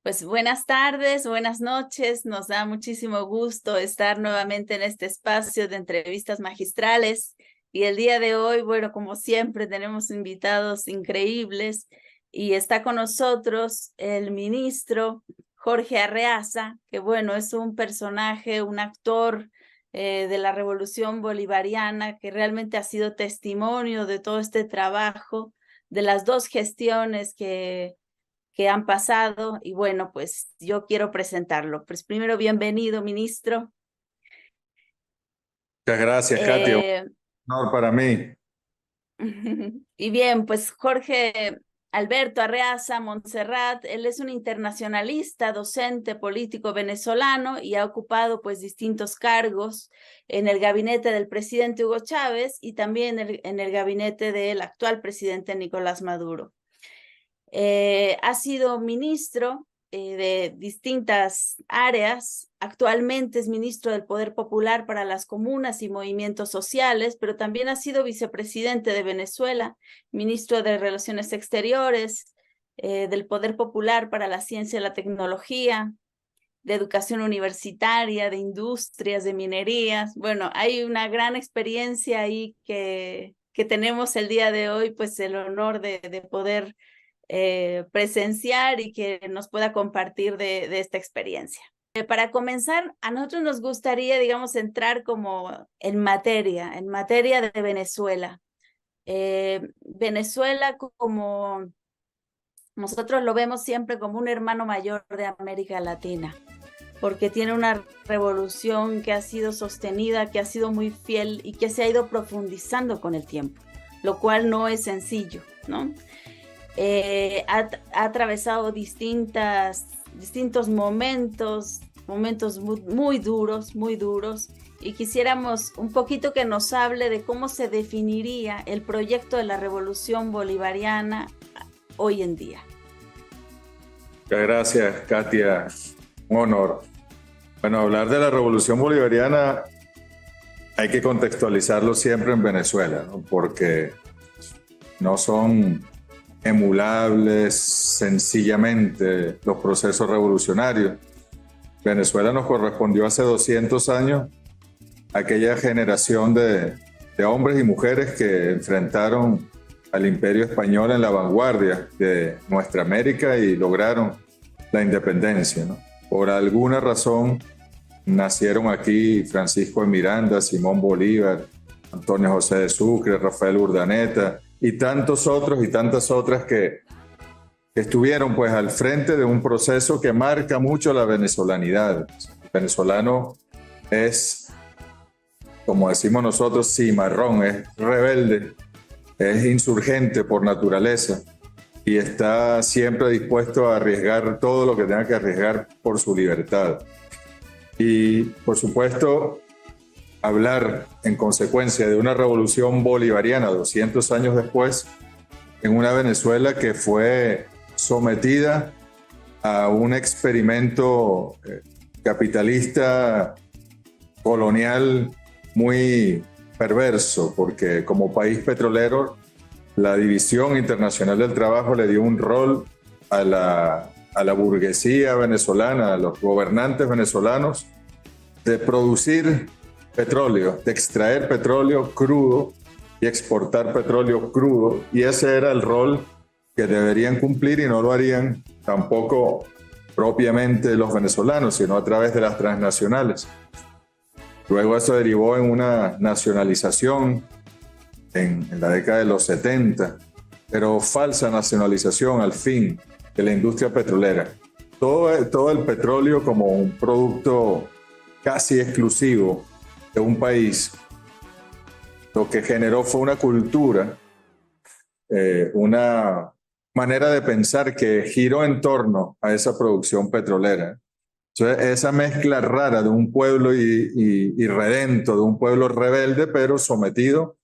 Pues buenas tardes, buenas noches. Nos da muchísimo gusto estar nuevamente en este espacio de entrevistas magistrales. Y el día de hoy, bueno, como siempre, tenemos invitados increíbles y está con nosotros el ministro Jorge Arreaza, que bueno, es un personaje, un actor de la Revolución Bolivariana que realmente ha sido testimonio de todo este trabajo, de las dos gestiones que han pasado y bueno, pues yo quiero presentarlo. Pues primero, bienvenido, ministro. Muchas gracias, Katia. Un Eh, honor para mí. y bien, pues Jorge Alberto Arreaza Montserrat, él es un internacionalista, docente, político venezolano y ha ocupado pues distintos cargos en el gabinete del presidente Hugo Chávez y también en el gabinete del actual presidente Nicolás Maduro. Ha sido ministro de distintas áreas. Actualmente es ministro del Poder Popular para las Comunas y Movimientos Sociales, pero también ha sido vicepresidente de Venezuela, ministro de Relaciones Exteriores, del Poder Popular para la Ciencia y la Tecnología, de Educación Universitaria, de Industrias, de Minerías. Bueno, hay una gran experiencia ahí que tenemos el día de hoy, pues el honor de poder presenciar y que nos pueda compartir de esta experiencia. Para comenzar, a nosotros nos gustaría, digamos, entrar como en materia de Venezuela. Venezuela, como nosotros lo vemos siempre como un hermano mayor de América Latina, porque tiene una revolución que ha sido sostenida, que ha sido muy fiel y que se ha ido profundizando con el tiempo, lo cual no es sencillo, ¿no? Ha atravesado distintos momentos muy duros, y quisiéramos un poquito que nos hable de cómo se definiría el proyecto de la Revolución Bolivariana hoy en día. Muchas gracias, Katia. Un honor. Bueno, hablar de la Revolución Bolivariana hay que contextualizarlo siempre en Venezuela, ¿no? Porque no son emulables sencillamente los procesos revolucionarios. Venezuela nos correspondió hace 200 años aquella generación de hombres y mujeres que enfrentaron al Imperio Español en la vanguardia de nuestra América y lograron la independencia, ¿no? Por alguna razón nacieron aquí Francisco de Miranda, Simón Bolívar, Antonio José de Sucre, Rafael Urdaneta y tantos otros y tantas otras que estuvieron pues al frente de un proceso que marca mucho la venezolanidad. El venezolano es, como decimos nosotros, cimarrón, es rebelde, es insurgente por naturaleza y está siempre dispuesto a arriesgar todo lo que tenga que arriesgar por su libertad. Y, por supuesto, hablar en consecuencia de una revolución bolivariana 200 años después, en una Venezuela que fue sometida a un experimento capitalista colonial muy perverso, porque como país petrolero, la División Internacional del Trabajo le dio un rol a la burguesía venezolana, a los gobernantes venezolanos, de producir petróleo, de extraer petróleo crudo y exportar petróleo crudo. Y ese era el rol que deberían cumplir y no lo harían tampoco propiamente los venezolanos, sino a través de las transnacionales. Luego eso derivó en una nacionalización en la década de los 70, pero falsa nacionalización al fin de la industria petrolera. Todo el petróleo como un producto casi exclusivo de un país, lo que generó fue una cultura, una manera de pensar que giró en torno a esa producción petrolera. Entonces, esa mezcla rara de un pueblo irredento, de un pueblo rebelde, pero sometido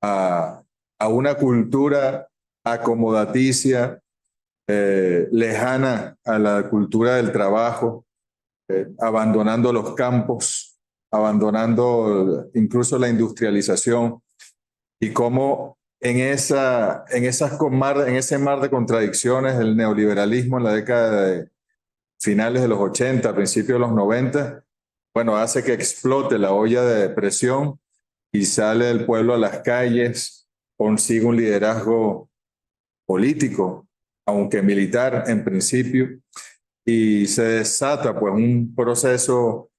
a una cultura acomodaticia, lejana a la cultura del trabajo, abandonando los campos, abandonando incluso la industrialización, y cómo en ese mar de contradicciones el neoliberalismo en la década finales de los 80, principios de los 90, bueno, hace que explote la olla de presión y sale el pueblo a las calles, consigue un liderazgo político, aunque militar en principio, y se desata pues un proceso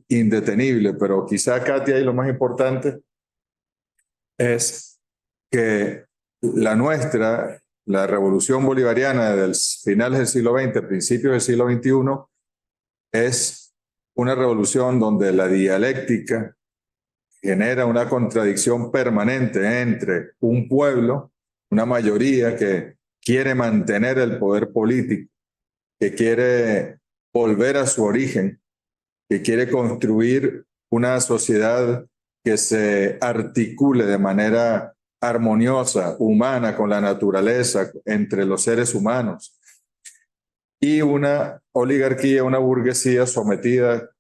indetenible. Pero quizá, Katia, y lo más importante es que la nuestra, la revolución bolivariana del finales del siglo XX, principios del siglo XXI, es una revolución donde la dialéctica genera una contradicción permanente entre un pueblo, una mayoría que quiere mantener el poder político, que quiere volver a su origen, que quiere construir una sociedad que se articule de manera armoniosa, humana, con la naturaleza, entre los seres humanos, y una oligarquía, una burguesía sometida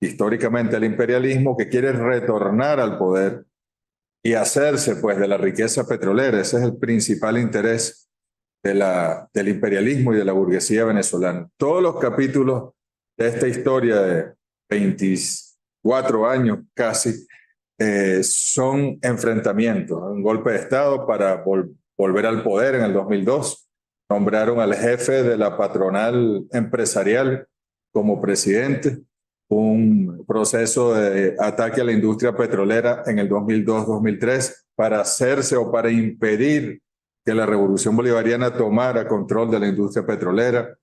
históricamente al imperialismo, que quiere retornar al poder y hacerse pues de la riqueza petrolera. Ese es el principal interés del imperialismo y de la burguesía venezolana. Todos los capítulos de esta historia de 24 años casi son enfrentamientos, un golpe de Estado para volver al poder en el 2002. Nombraron al jefe de la patronal empresarial como presidente, un proceso de ataque a la industria petrolera en el 2002-2003 para hacerse o para impedir que la revolución bolivariana tomara control de la industria petrolera,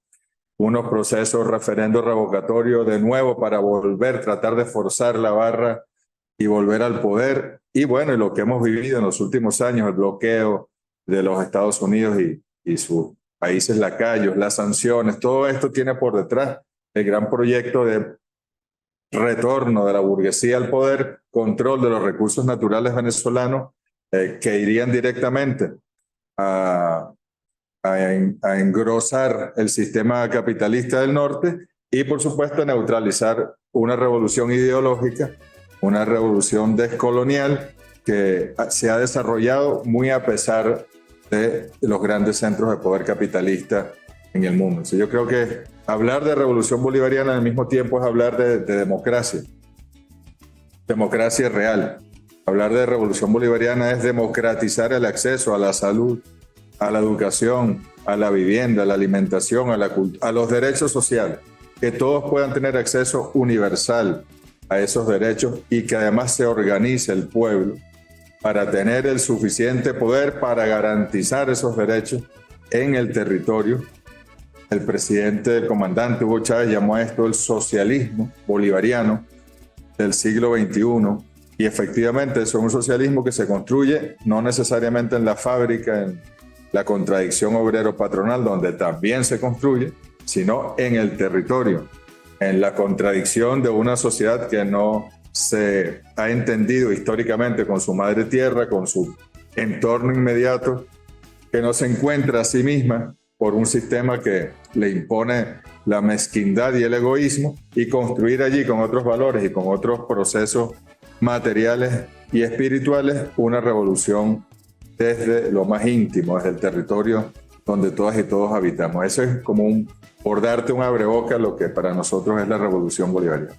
unos procesos referendo revocatorio de nuevo para volver, tratar de forzar la barra y volver al poder. Y bueno, y lo que hemos vivido en los últimos años, el bloqueo de los Estados Unidos y sus países lacayos, las sanciones, todo esto tiene por detrás el gran proyecto de retorno de la burguesía al poder, control de los recursos naturales venezolanos que irían directamente a engrosar el sistema capitalista del norte y, por supuesto, neutralizar una revolución ideológica, una revolución descolonial que se ha desarrollado muy a pesar de los grandes centros de poder capitalista en el mundo. Entonces, yo creo que hablar de revolución bolivariana al mismo tiempo es hablar de democracia, democracia real. Hablar de revolución bolivariana es democratizar el acceso a la salud, a la educación, a la vivienda, a la alimentación, a los derechos sociales, que todos puedan tener acceso universal a esos derechos y que además se organice el pueblo para tener el suficiente poder para garantizar esos derechos en el territorio. El presidente, el comandante Hugo Chávez llamó a esto el socialismo bolivariano del siglo XXI, y efectivamente es un socialismo que se construye no necesariamente en la fábrica, en la contradicción obrero-patronal, donde también se construye, sino en el territorio, en la contradicción de una sociedad que no se ha entendido históricamente con su madre tierra, con su entorno inmediato, que no se encuentra a sí misma por un sistema que le impone la mezquindad y el egoísmo, y construir allí con otros valores y con otros procesos materiales y espirituales una revolución desde lo más íntimo, desde el territorio donde todas y todos habitamos. Eso es como por darte un abreboca, lo que para nosotros es la revolución bolivariana.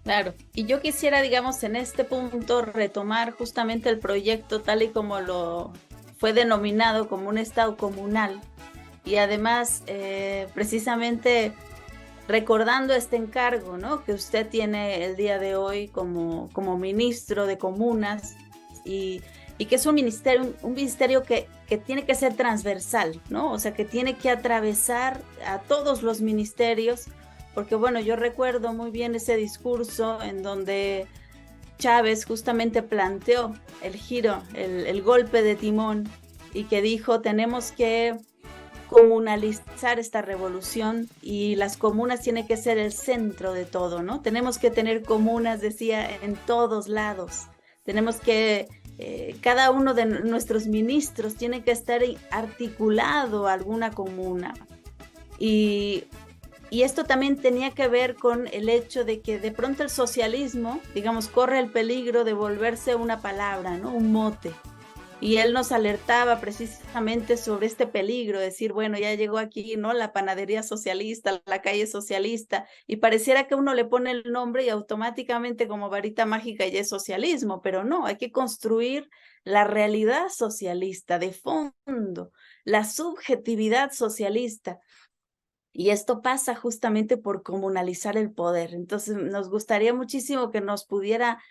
Claro, y yo quisiera, digamos, en este punto retomar justamente el proyecto tal y como lo fue denominado como un Estado comunal, y además precisamente recordando este encargo, ¿no?, que usted tiene el día de hoy como ministro de Comunas, y que es un ministerio que tiene que ser transversal, ¿no? O sea, que tiene que atravesar a todos los ministerios, porque bueno, yo recuerdo muy bien ese discurso en donde Chávez justamente planteó el giro, el golpe de timón, y que dijo: tenemos que comunalizar esta revolución y las comunas tienen que ser el centro de todo, ¿no? Tenemos que tener comunas, decía, en todos lados. Tenemos que cada uno de nuestros ministros tiene que estar articulado a alguna comuna. Y esto también tenía que ver con el hecho de que de pronto el socialismo, digamos, corre el peligro de volverse una palabra, ¿no?, un mote. Y él nos alertaba precisamente sobre este peligro, decir, bueno, ya llegó aquí, ¿no? La panadería socialista, la calle socialista, y pareciera que uno le pone el nombre y automáticamente como varita mágica ya es socialismo, pero no, hay que construir la realidad socialista de fondo, la subjetividad socialista. Y esto pasa justamente por comunalizar el poder. Entonces, nos gustaría muchísimo que nos pudiera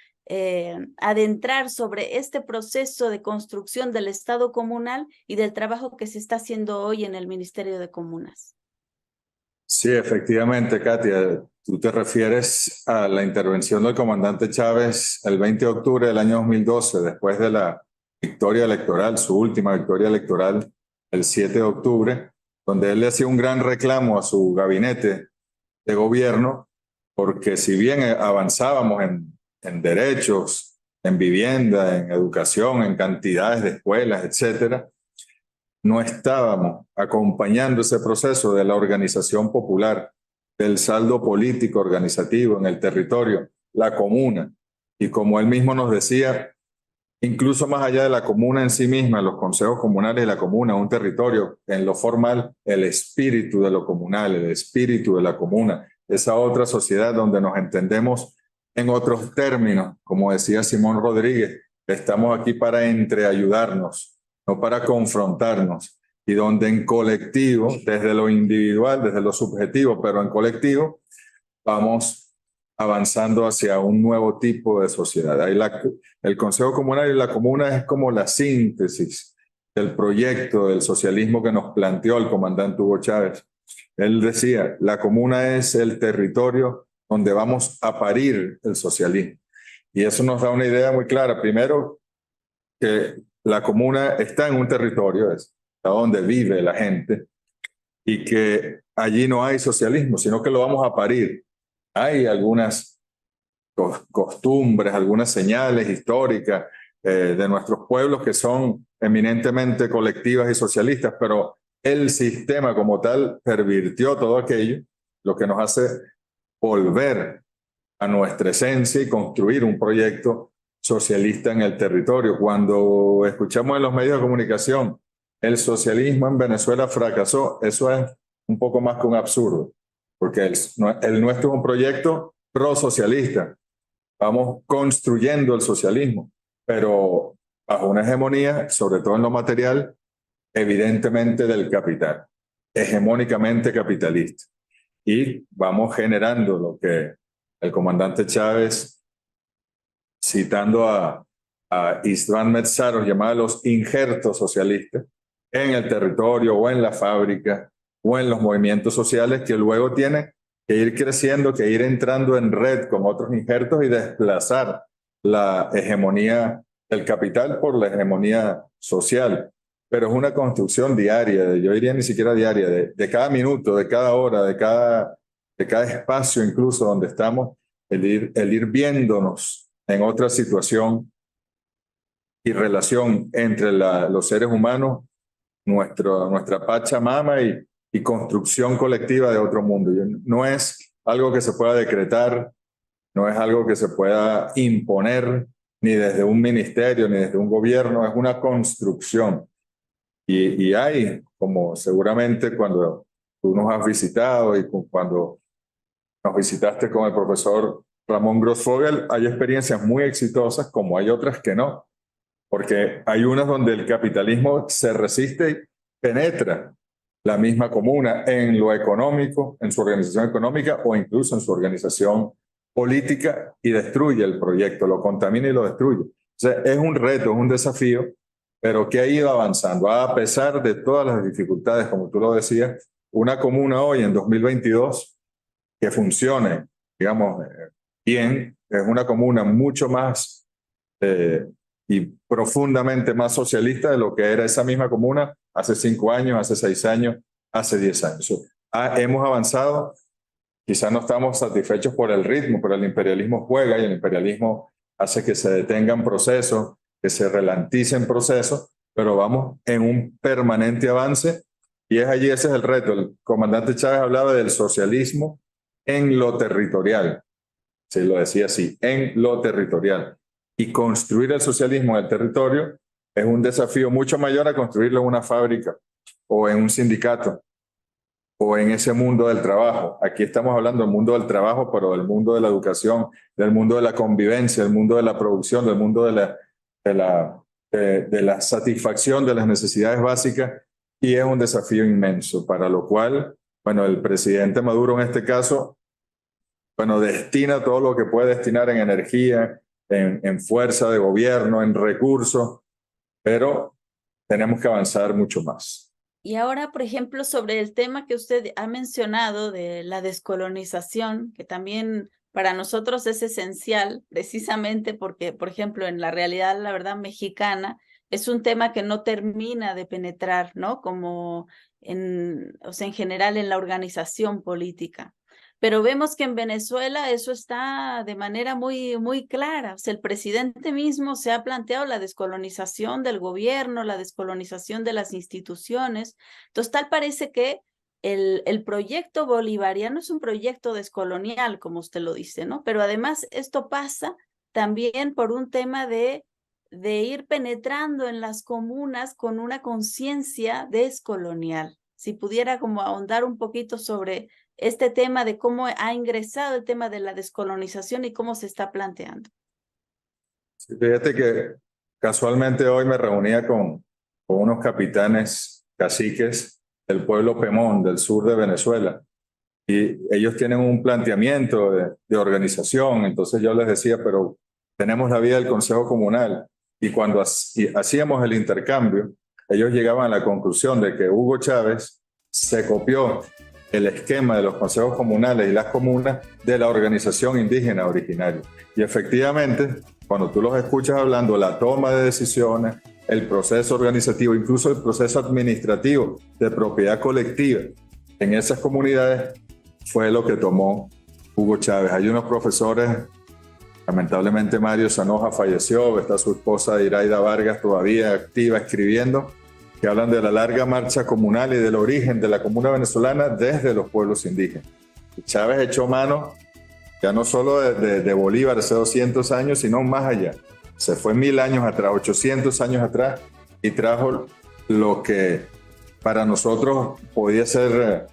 adentrar sobre este proceso de construcción del Estado comunal y del trabajo que se está haciendo hoy en el Ministerio de Comunas. Sí, efectivamente, Katia. Tú te refieres a la intervención del comandante Chávez el 20 de octubre del año 2012, después de la victoria electoral, su última victoria electoral, el 7 de octubre, donde él le hacía un gran reclamo a su gabinete de gobierno, porque si bien avanzábamos en derechos, en vivienda, en educación, en cantidades de escuelas, etcétera, no estábamos acompañando ese proceso de la organización popular, del saldo político organizativo en el territorio, la comuna. Y como él mismo nos decía, incluso más allá de la comuna en sí misma, los consejos comunales de la comuna, un territorio, en lo formal, el espíritu de lo comunal, el espíritu de la comuna, esa otra sociedad donde nos entendemos en otros términos, como decía Simón Rodríguez, estamos aquí para entreayudarnos, no para confrontarnos, y donde en colectivo, desde lo individual, desde lo subjetivo, pero en colectivo, vamos avanzando hacia un nuevo tipo de sociedad. Ahí el Consejo Comunal y la Comuna es como la síntesis del proyecto del socialismo que nos planteó el comandante Hugo Chávez. Él decía, la comuna es el territorio donde vamos a parir el socialismo. Y eso nos da una idea muy clara. Primero, que la comuna está en un territorio, es donde vive la gente, y que allí no hay socialismo, sino que lo vamos a parir. Hay algunas costumbres, algunas señales históricas de nuestros pueblos que son eminentemente colectivas y socialistas, pero el sistema como tal pervirtió todo aquello, lo que nos hace volver a nuestra esencia y construir un proyecto socialista en el territorio. Cuando escuchamos en los medios de comunicación el socialismo en Venezuela fracasó, eso es un poco más que un absurdo, porque el nuestro es un proyecto pro-socialista. Vamos construyendo el socialismo, pero bajo una hegemonía, sobre todo en lo material, evidentemente del capital, hegemónicamente capitalista. Y vamos generando lo que el comandante Chávez, citando a István Metzaros, llamaba los injertos socialistas en el territorio o en la fábrica o en los movimientos sociales, que luego tienen que ir creciendo, que ir entrando en red con otros injertos y desplazar la hegemonía del capital por la hegemonía social. Pero es una construcción diaria, yo diría ni siquiera diaria, de cada minuto, de cada hora, de cada espacio incluso donde estamos, el ir viéndonos en otra situación y relación entre los seres humanos, nuestra Pachamama y construcción colectiva de otro mundo. No es algo que se pueda decretar, no es algo que se pueda imponer ni desde un ministerio ni desde un gobierno, es una construcción. Y hay, como seguramente cuando tú nos has visitado y cuando nos visitaste con el profesor Ramón Grossfogel, hay experiencias muy exitosas como hay otras que no, porque hay unas donde el capitalismo se resiste y penetra la misma comuna en lo económico, en su organización económica o incluso en su organización política y destruye el proyecto, lo contamina y lo destruye. O sea, es un reto, es un desafío, pero que ha ido avanzando a pesar de todas las dificultades, como tú lo decías. Una comuna hoy en 2022 que funcione, digamos, bien, es una comuna mucho más y profundamente más socialista de lo que era esa misma comuna hace 5 años, hace 6 años, hace 10 años. Hemos avanzado, quizás no estamos satisfechos por el ritmo, pero el imperialismo juega y el imperialismo hace que se detengan procesos, que se ralenticen procesos, pero vamos en un permanente avance y es allí, ese es el reto. El comandante Chávez hablaba del socialismo en lo territorial, se lo decía así, en lo territorial. Y construir el socialismo en el territorio es un desafío mucho mayor a construirlo en una fábrica o en un sindicato o en ese mundo del trabajo. Aquí estamos hablando del mundo del trabajo, pero del mundo de la educación, del mundo de la convivencia, del mundo de la producción, del mundo de la satisfacción de las necesidades básicas, y es un desafío inmenso, para lo cual, bueno, el presidente Maduro en este caso, bueno, destina todo lo que puede destinar en energía, en fuerza de gobierno, en recursos, pero tenemos que avanzar mucho más. Y ahora, por ejemplo, sobre el tema que usted ha mencionado de la descolonización, que también para nosotros es esencial, precisamente porque, por ejemplo, en la realidad, la verdad, mexicana, es un tema que no termina de penetrar, ¿no? Como o sea, en general en la organización política. Pero vemos que en Venezuela eso está de manera muy, muy clara. O sea, el presidente mismo se ha planteado la descolonización del gobierno, la descolonización de las instituciones. Entonces, tal parece que el proyecto bolivariano es un proyecto descolonial, como usted lo dice, ¿no? Pero además esto pasa también por un tema de ir penetrando en las comunas con una conciencia descolonial. Si pudiera como ahondar un poquito sobre este tema de cómo ha ingresado el tema de la descolonización y cómo se está planteando. Sí, fíjate que casualmente hoy me reunía con unos capitanes caciques del pueblo Pemón, del sur de Venezuela, y ellos tienen un planteamiento de organización. Entonces yo les decía, pero tenemos la vía del Consejo Comunal, y cuando hacíamos el intercambio, ellos llegaban a la conclusión de que Hugo Chávez se copió el esquema de los consejos comunales y las comunas de la organización indígena originaria. Y efectivamente, cuando tú los escuchas hablando, la toma de decisiones, el proceso organizativo, incluso el proceso administrativo de propiedad colectiva en esas comunidades, fue lo que tomó Hugo Chávez. Hay unos profesores, lamentablemente Mario Sanoja falleció, está su esposa Iraida Vargas todavía activa escribiendo, que hablan de la larga marcha comunal y del origen de la comuna venezolana desde los pueblos indígenas. Y Chávez echó mano ya no solo de Bolívar hace 200 años, sino más allá. Se fue 1000 años atrás, 800 años atrás, y trajo lo que para nosotros podía ser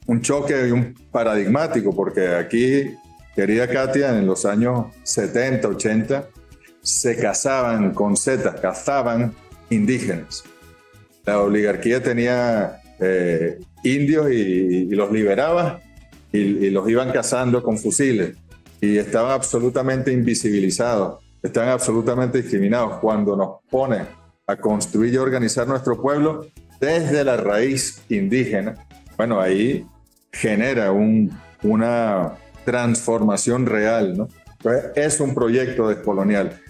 un choque y un paradigmático, porque aquí, querida Katia, en los años 70, 80, se casaban con zetas, cazaban indígenas. La oligarquía tenía indios y los liberaba y los iban cazando con fusiles, y estaban absolutamente invisibilizados, estaban absolutamente discriminados. Cuando nos pone a construir y organizar nuestro pueblo desde la raíz indígena, bueno, ahí genera una transformación real, ¿no? Entonces, es un proyecto descolonial.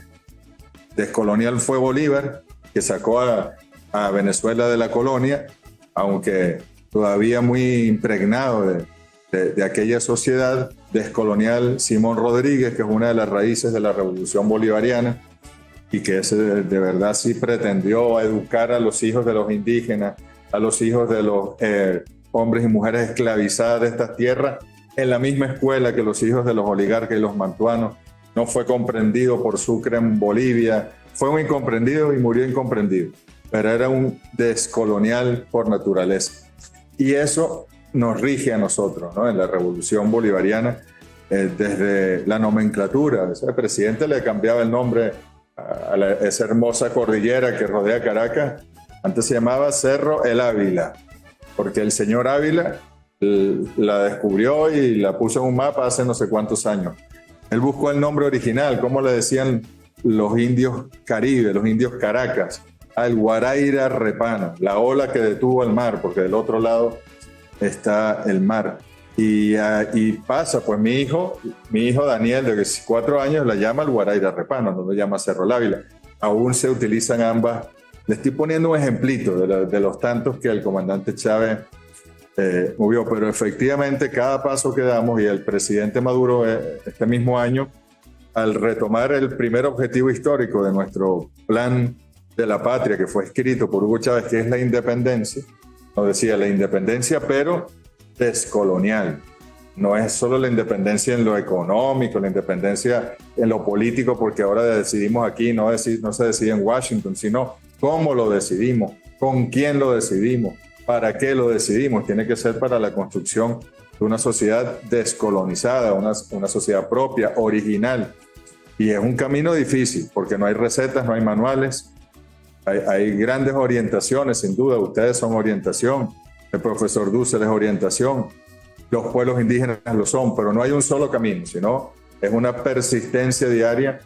Descolonial fue Bolívar, que sacó a Venezuela de la colonia, aunque todavía muy impregnado de aquella sociedad. Descolonial Simón Rodríguez, que es una de las raíces de la revolución bolivariana, y que de verdad sí pretendió educar a los hijos de los indígenas, a los hijos de los hombres y mujeres esclavizadas de estas tierras, en la misma escuela que los hijos de los oligarcas y los mantuanos. No fue comprendido por Sucre en Bolivia, fue un incomprendido y murió incomprendido, pero era un descolonial por naturaleza. Y eso nos rige a nosotros, ¿no? En la revolución bolivariana, desde la nomenclatura. El presidente le cambiaba el nombre a esa hermosa cordillera que rodea Caracas. Antes se llamaba Cerro El Ávila, porque el señor Ávila la descubrió y la puso en un mapa hace no sé cuántos años. Él buscó el nombre original, como le decían los indios Caribe, los indios Caracas, al Guaraira Repana, la ola que detuvo el mar, porque del otro lado está el mar. Y pasa, pues mi hijo Daniel, de 4 años, la llama el Guaraira Repana, no lo llama Cerro El Ávila. Aún se utilizan ambas. Le estoy poniendo un ejemplito de los tantos que el comandante Chávez movió, pero efectivamente cada paso que damos, y el presidente Maduro este mismo año, al retomar el primer objetivo histórico de nuestro plan de la patria, que fue escrito por Hugo Chávez, que es la independencia, nos decía la independencia, pero descolonial. No es solo la independencia en lo económico, la independencia en lo político, porque ahora decidimos aquí, no se decide en Washington, sino cómo lo decidimos, con quién lo decidimos, para qué lo decidimos. Tiene que ser para la construcción de una sociedad descolonizada, una sociedad propia, original. Y es un camino difícil, porque no hay recetas, no hay manuales, hay grandes orientaciones, sin duda. Ustedes son orientación, el profesor Dussel es orientación, los pueblos indígenas lo son, pero no hay un solo camino, sino es una persistencia diaria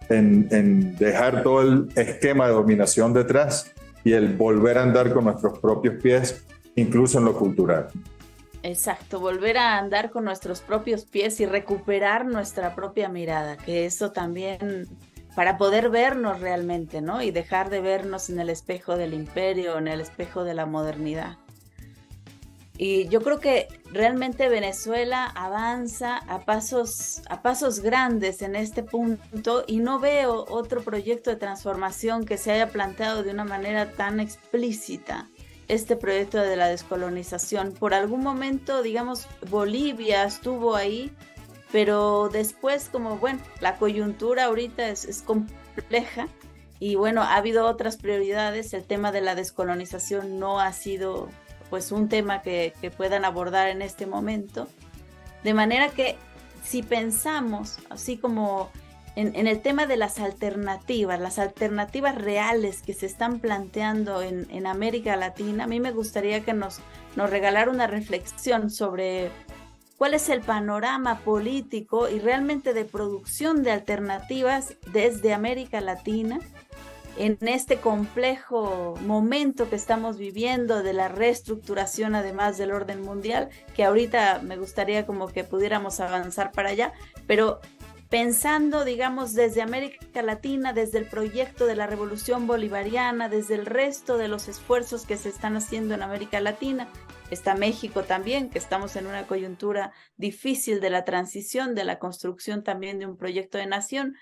en dejar todo el esquema de dominación detrás y el volver a andar con nuestros propios pies, incluso en lo cultural. Exacto, volver a andar con nuestros propios pies y recuperar nuestra propia mirada, que eso también, para poder vernos realmente, ¿no? Y dejar de vernos en el espejo del imperio, en el espejo de la modernidad. Y yo creo que realmente Venezuela avanza a pasos grandes en este punto, y no veo otro proyecto de transformación que se haya planteado de una manera tan explícita. Este proyecto de la descolonización. Por algún momento, digamos, Bolivia estuvo ahí, pero después, como bueno, la coyuntura ahorita es compleja, y bueno, ha habido otras prioridades. El tema de la descolonización no ha sido pues un tema que puedan abordar en este momento. De manera que si pensamos así como en el tema de las alternativas reales que se están planteando en América Latina, a mí me gustaría que nos regalara una reflexión sobre cuál es el panorama político y realmente de producción de alternativas desde América Latina en este complejo momento que estamos viviendo de la reestructuración, además del orden mundial, que ahorita me gustaría como que pudiéramos avanzar para allá, pero pensando, digamos, desde América Latina, desde el proyecto de la Revolución Bolivariana, desde el resto de los esfuerzos que se están haciendo en América Latina. Está México también, que estamos en una coyuntura difícil de la transición, de la construcción también de un proyecto de nación.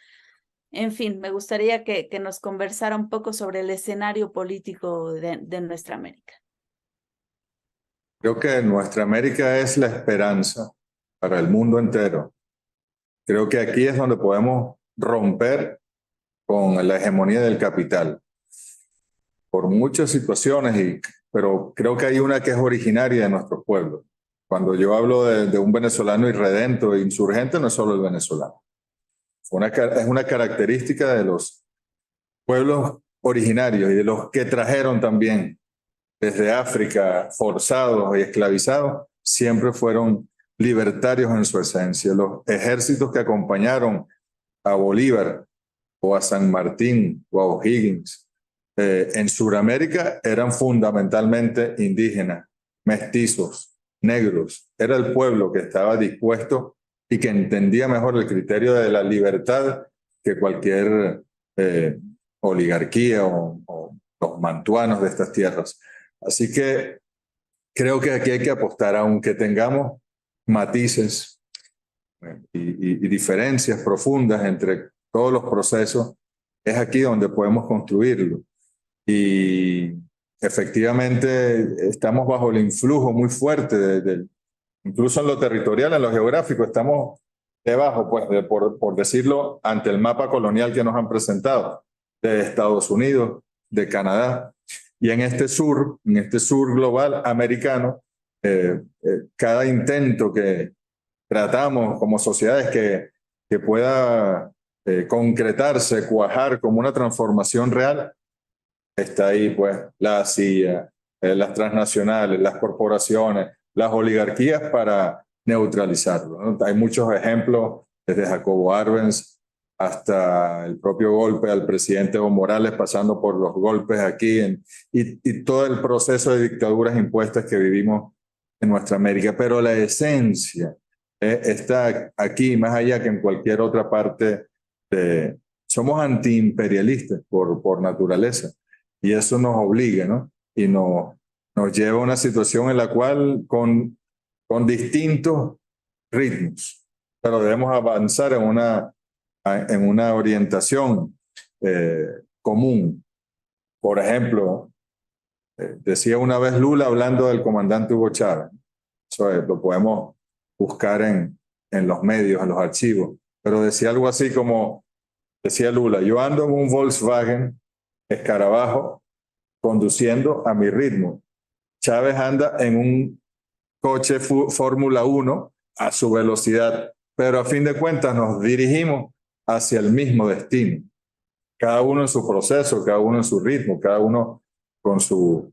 En fin, me gustaría que nos conversara un poco sobre el escenario político de nuestra América. Creo que nuestra América es la esperanza para el mundo entero. Creo que aquí es donde podemos romper con la hegemonía del capital por muchas situaciones, pero creo que hay una que es originaria de nuestro pueblo. Cuando yo hablo de un venezolano irredento e insurgente, no es solo el venezolano. Es una característica de los pueblos originarios y de los que trajeron también desde África, forzados y esclavizados, siempre fueron libertarios en su esencia. Los ejércitos que acompañaron a Bolívar o a San Martín o a O'Higgins en Sudamérica eran fundamentalmente indígenas, mestizos, negros. Era el pueblo que estaba dispuesto y que entendía mejor el criterio de la libertad que cualquier oligarquía o los mantuanos de estas tierras. Así que creo que aquí hay que apostar, aunque tengamos matices y diferencias profundas entre todos los procesos, es aquí donde podemos construirlo. Y efectivamente estamos bajo el influjo muy fuerte, incluso en lo territorial, en lo geográfico, estamos debajo, pues, por decirlo, ante el mapa colonial que nos han presentado, de Estados Unidos, de Canadá. Y en este sur global americano, cada intento que tratamos como sociedades que pueda concretarse, cuajar como una transformación real, está ahí pues la CIA, las transnacionales, las corporaciones, las oligarquías para neutralizarlo, ¿no? Hay muchos ejemplos, desde Jacobo Arbenz hasta el propio golpe al presidente Evo Morales, pasando por los golpes aquí y todo el proceso de dictaduras impuestas que vivimos en nuestra América. Pero la esencia está aquí, más allá que en cualquier otra parte. Somos antiimperialistas por naturaleza. Y eso nos obliga, ¿no? Y nos lleva a una situación en la cual con distintos ritmos, pero debemos avanzar en una orientación común. Por ejemplo, decía una vez Lula hablando del comandante Hugo Chávez, eso lo podemos buscar en los medios, en los archivos. Pero decía algo así como, decía Lula, yo ando en un Volkswagen Escarabajo conduciendo a mi ritmo. Chávez anda en un coche Fórmula 1 a su velocidad, pero a fin de cuentas nos dirigimos hacia el mismo destino. Cada uno en su proceso, cada uno en su ritmo, cada uno con sus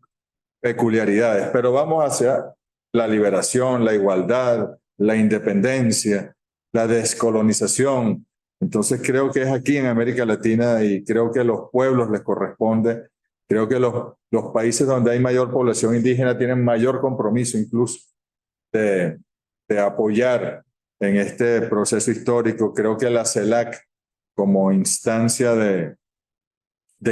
peculiaridades, pero vamos hacia la liberación, la igualdad, la independencia, la descolonización. Entonces creo que es aquí en América Latina y creo que a los pueblos les corresponde. Creo que los países donde hay mayor población indígena tienen mayor compromiso incluso de apoyar en este proceso histórico. Creo que la CELAC como instancia de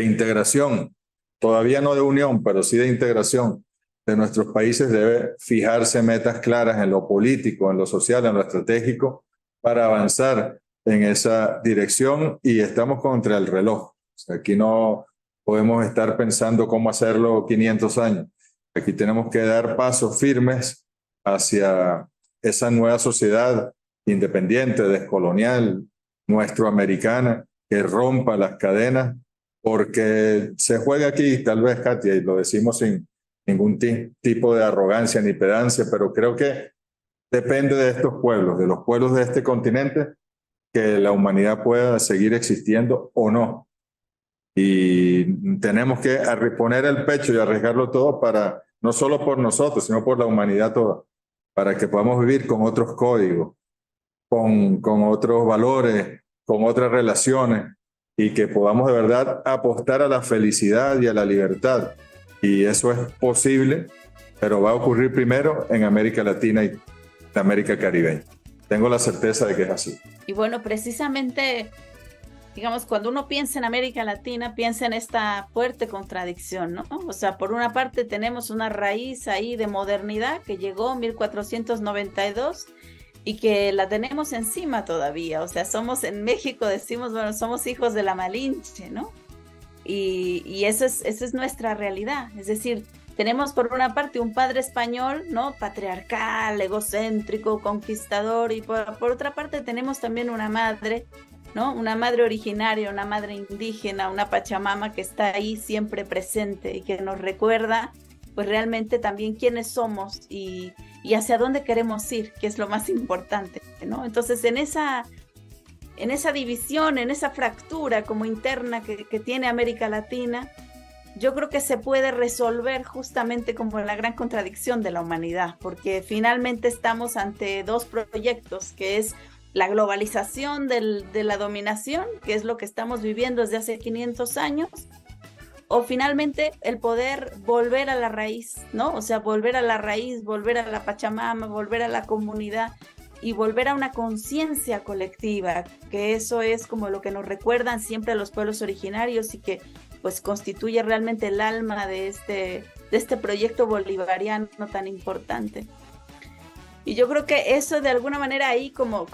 integración, todavía no de unión, pero sí de integración de nuestros países, debe fijarse metas claras en lo político, en lo social, en lo estratégico, para avanzar en esa dirección y estamos contra el reloj. O sea, aquí no podemos estar pensando cómo hacerlo 500 años. Aquí tenemos que dar pasos firmes hacia esa nueva sociedad independiente, descolonial, nuestroamericana, que rompa las cadenas, porque se juega aquí, tal vez, Katia, y lo decimos sin ningún tipo de arrogancia ni pedancia, pero creo que depende de estos pueblos, de los pueblos de este continente, que la humanidad pueda seguir existiendo o no. Y tenemos que poner el pecho y arriesgarlo todo para, no solo por nosotros, sino por la humanidad toda, para que podamos vivir con otros códigos, con otros valores, con otras relaciones y que podamos de verdad apostar a la felicidad y a la libertad. Y eso es posible, pero va a ocurrir primero en América Latina y América Caribeña. Tengo la certeza de que es así. Y bueno, precisamente, digamos, cuando uno piensa en América Latina, piensa en esta fuerte contradicción, ¿no? O sea, por una parte tenemos una raíz ahí de modernidad que llegó en 1492 y que la tenemos encima todavía. O sea, somos en México, decimos, bueno, somos hijos de la Malinche, ¿no? Y esa es nuestra realidad. Es decir, tenemos por una parte un padre español, ¿no? Patriarcal, egocéntrico, conquistador, y por otra parte tenemos también una madre, ¿no? Una madre originaria, una madre indígena, una Pachamama que está ahí siempre presente y que nos recuerda, pues realmente también quiénes somos y hacia dónde queremos ir, que es lo más importante, ¿no? Entonces, en esa división, en esa fractura como interna que tiene América Latina, yo creo que se puede resolver justamente como la gran contradicción de la humanidad, porque finalmente estamos ante dos proyectos, que es la globalización de la dominación, que es lo que estamos viviendo desde hace 500 años, o finalmente el poder volver a la raíz, ¿no? O sea, volver a la raíz, volver a la Pachamama, volver a la comunidad y volver a una conciencia colectiva, que eso es como lo que nos recuerdan siempre los pueblos originarios y que pues constituye realmente el alma de este proyecto bolivariano tan importante. Y yo creo que eso de alguna manera ahí, como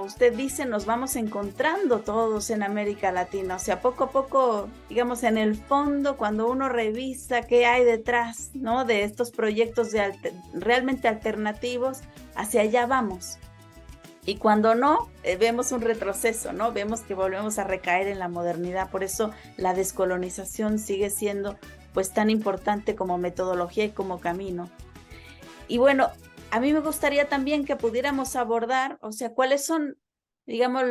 usted dice, nos vamos encontrando todos en América Latina. O sea, poco a poco, digamos, en el fondo, cuando uno revisa qué hay detrás, ¿no? De estos proyectos realmente alternativos, hacia allá vamos. Y cuando no, vemos un retroceso, ¿no? Vemos que volvemos a recaer en la modernidad. Por eso la descolonización sigue siendo pues tan importante como metodología y como camino. Y bueno, a mí me gustaría también que pudiéramos abordar, o sea, cuáles son, digamos,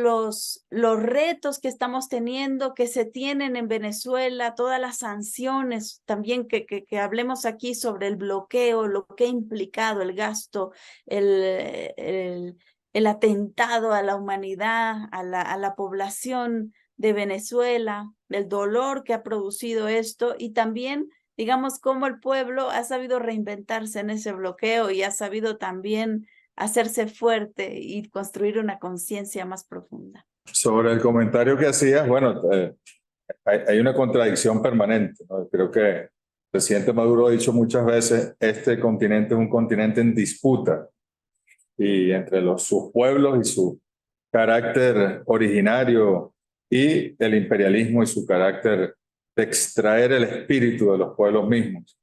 los retos que estamos teniendo, que se tienen en Venezuela, todas las sanciones, también que hablemos aquí sobre el bloqueo, lo que ha implicado el gasto, el atentado a la humanidad, a la población de Venezuela, el dolor que ha producido esto y también, digamos, cómo el pueblo ha sabido reinventarse en ese bloqueo y ha sabido también hacerse fuerte y construir una conciencia más profunda. Sobre el comentario que hacías, bueno, hay una contradicción permanente, ¿no? Creo que el presidente Maduro ha dicho muchas veces, este continente es un continente en disputa y entre sus pueblos y su carácter originario y el imperialismo y su carácter de extraer el espíritu de los pueblos mismos.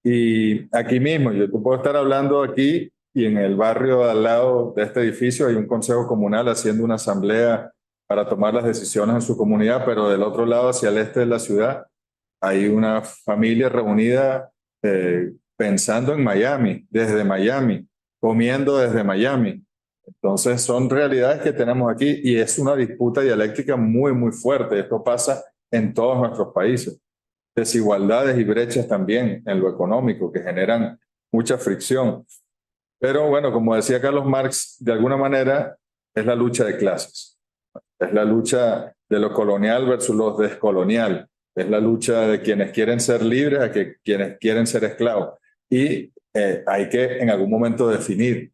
Y aquí mismo, yo te puedo estar hablando aquí y en el barrio al lado de este edificio hay un consejo comunal haciendo una asamblea para tomar las decisiones en su comunidad, pero del otro lado, hacia el este de la ciudad, hay una familia reunida pensando en Miami, desde Miami, comiendo desde Miami. Entonces son realidades que tenemos aquí y es una disputa dialéctica muy, muy fuerte. Esto pasa en todos nuestros países. Desigualdades y brechas también en lo económico que generan mucha fricción. Pero bueno, como decía Carlos Marx, de alguna manera es la lucha de clases. Es la lucha de lo colonial versus lo descolonial. Es la lucha de quienes quieren ser libres a quienes quieren ser esclavos. Y hay que en algún momento definir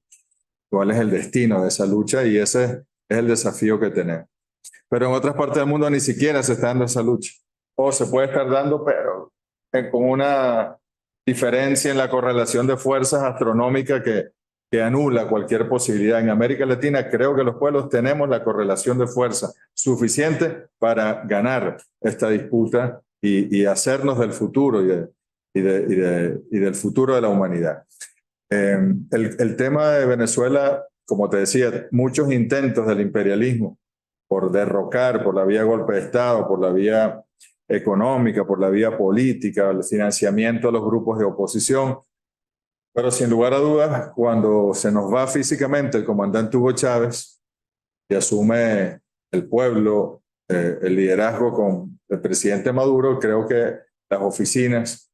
cuál es el destino de esa lucha y ese es el desafío que tenemos. Pero en otras partes del mundo ni siquiera se está dando esa lucha. O se puede estar dando, pero con una diferencia en la correlación de fuerzas astronómica que anula cualquier posibilidad. En América Latina creo que los pueblos tenemos la correlación de fuerza suficiente para ganar esta disputa y hacernos del futuro y del futuro de la humanidad. El tema de Venezuela, como te decía, muchos intentos del imperialismo por derrocar por la vía golpe de Estado, por la vía económica, por la vía política, el financiamiento de los grupos de oposición. Pero sin lugar a dudas, cuando se nos va físicamente el comandante Hugo Chávez y asume el pueblo, el liderazgo con el presidente Maduro, creo que las oficinas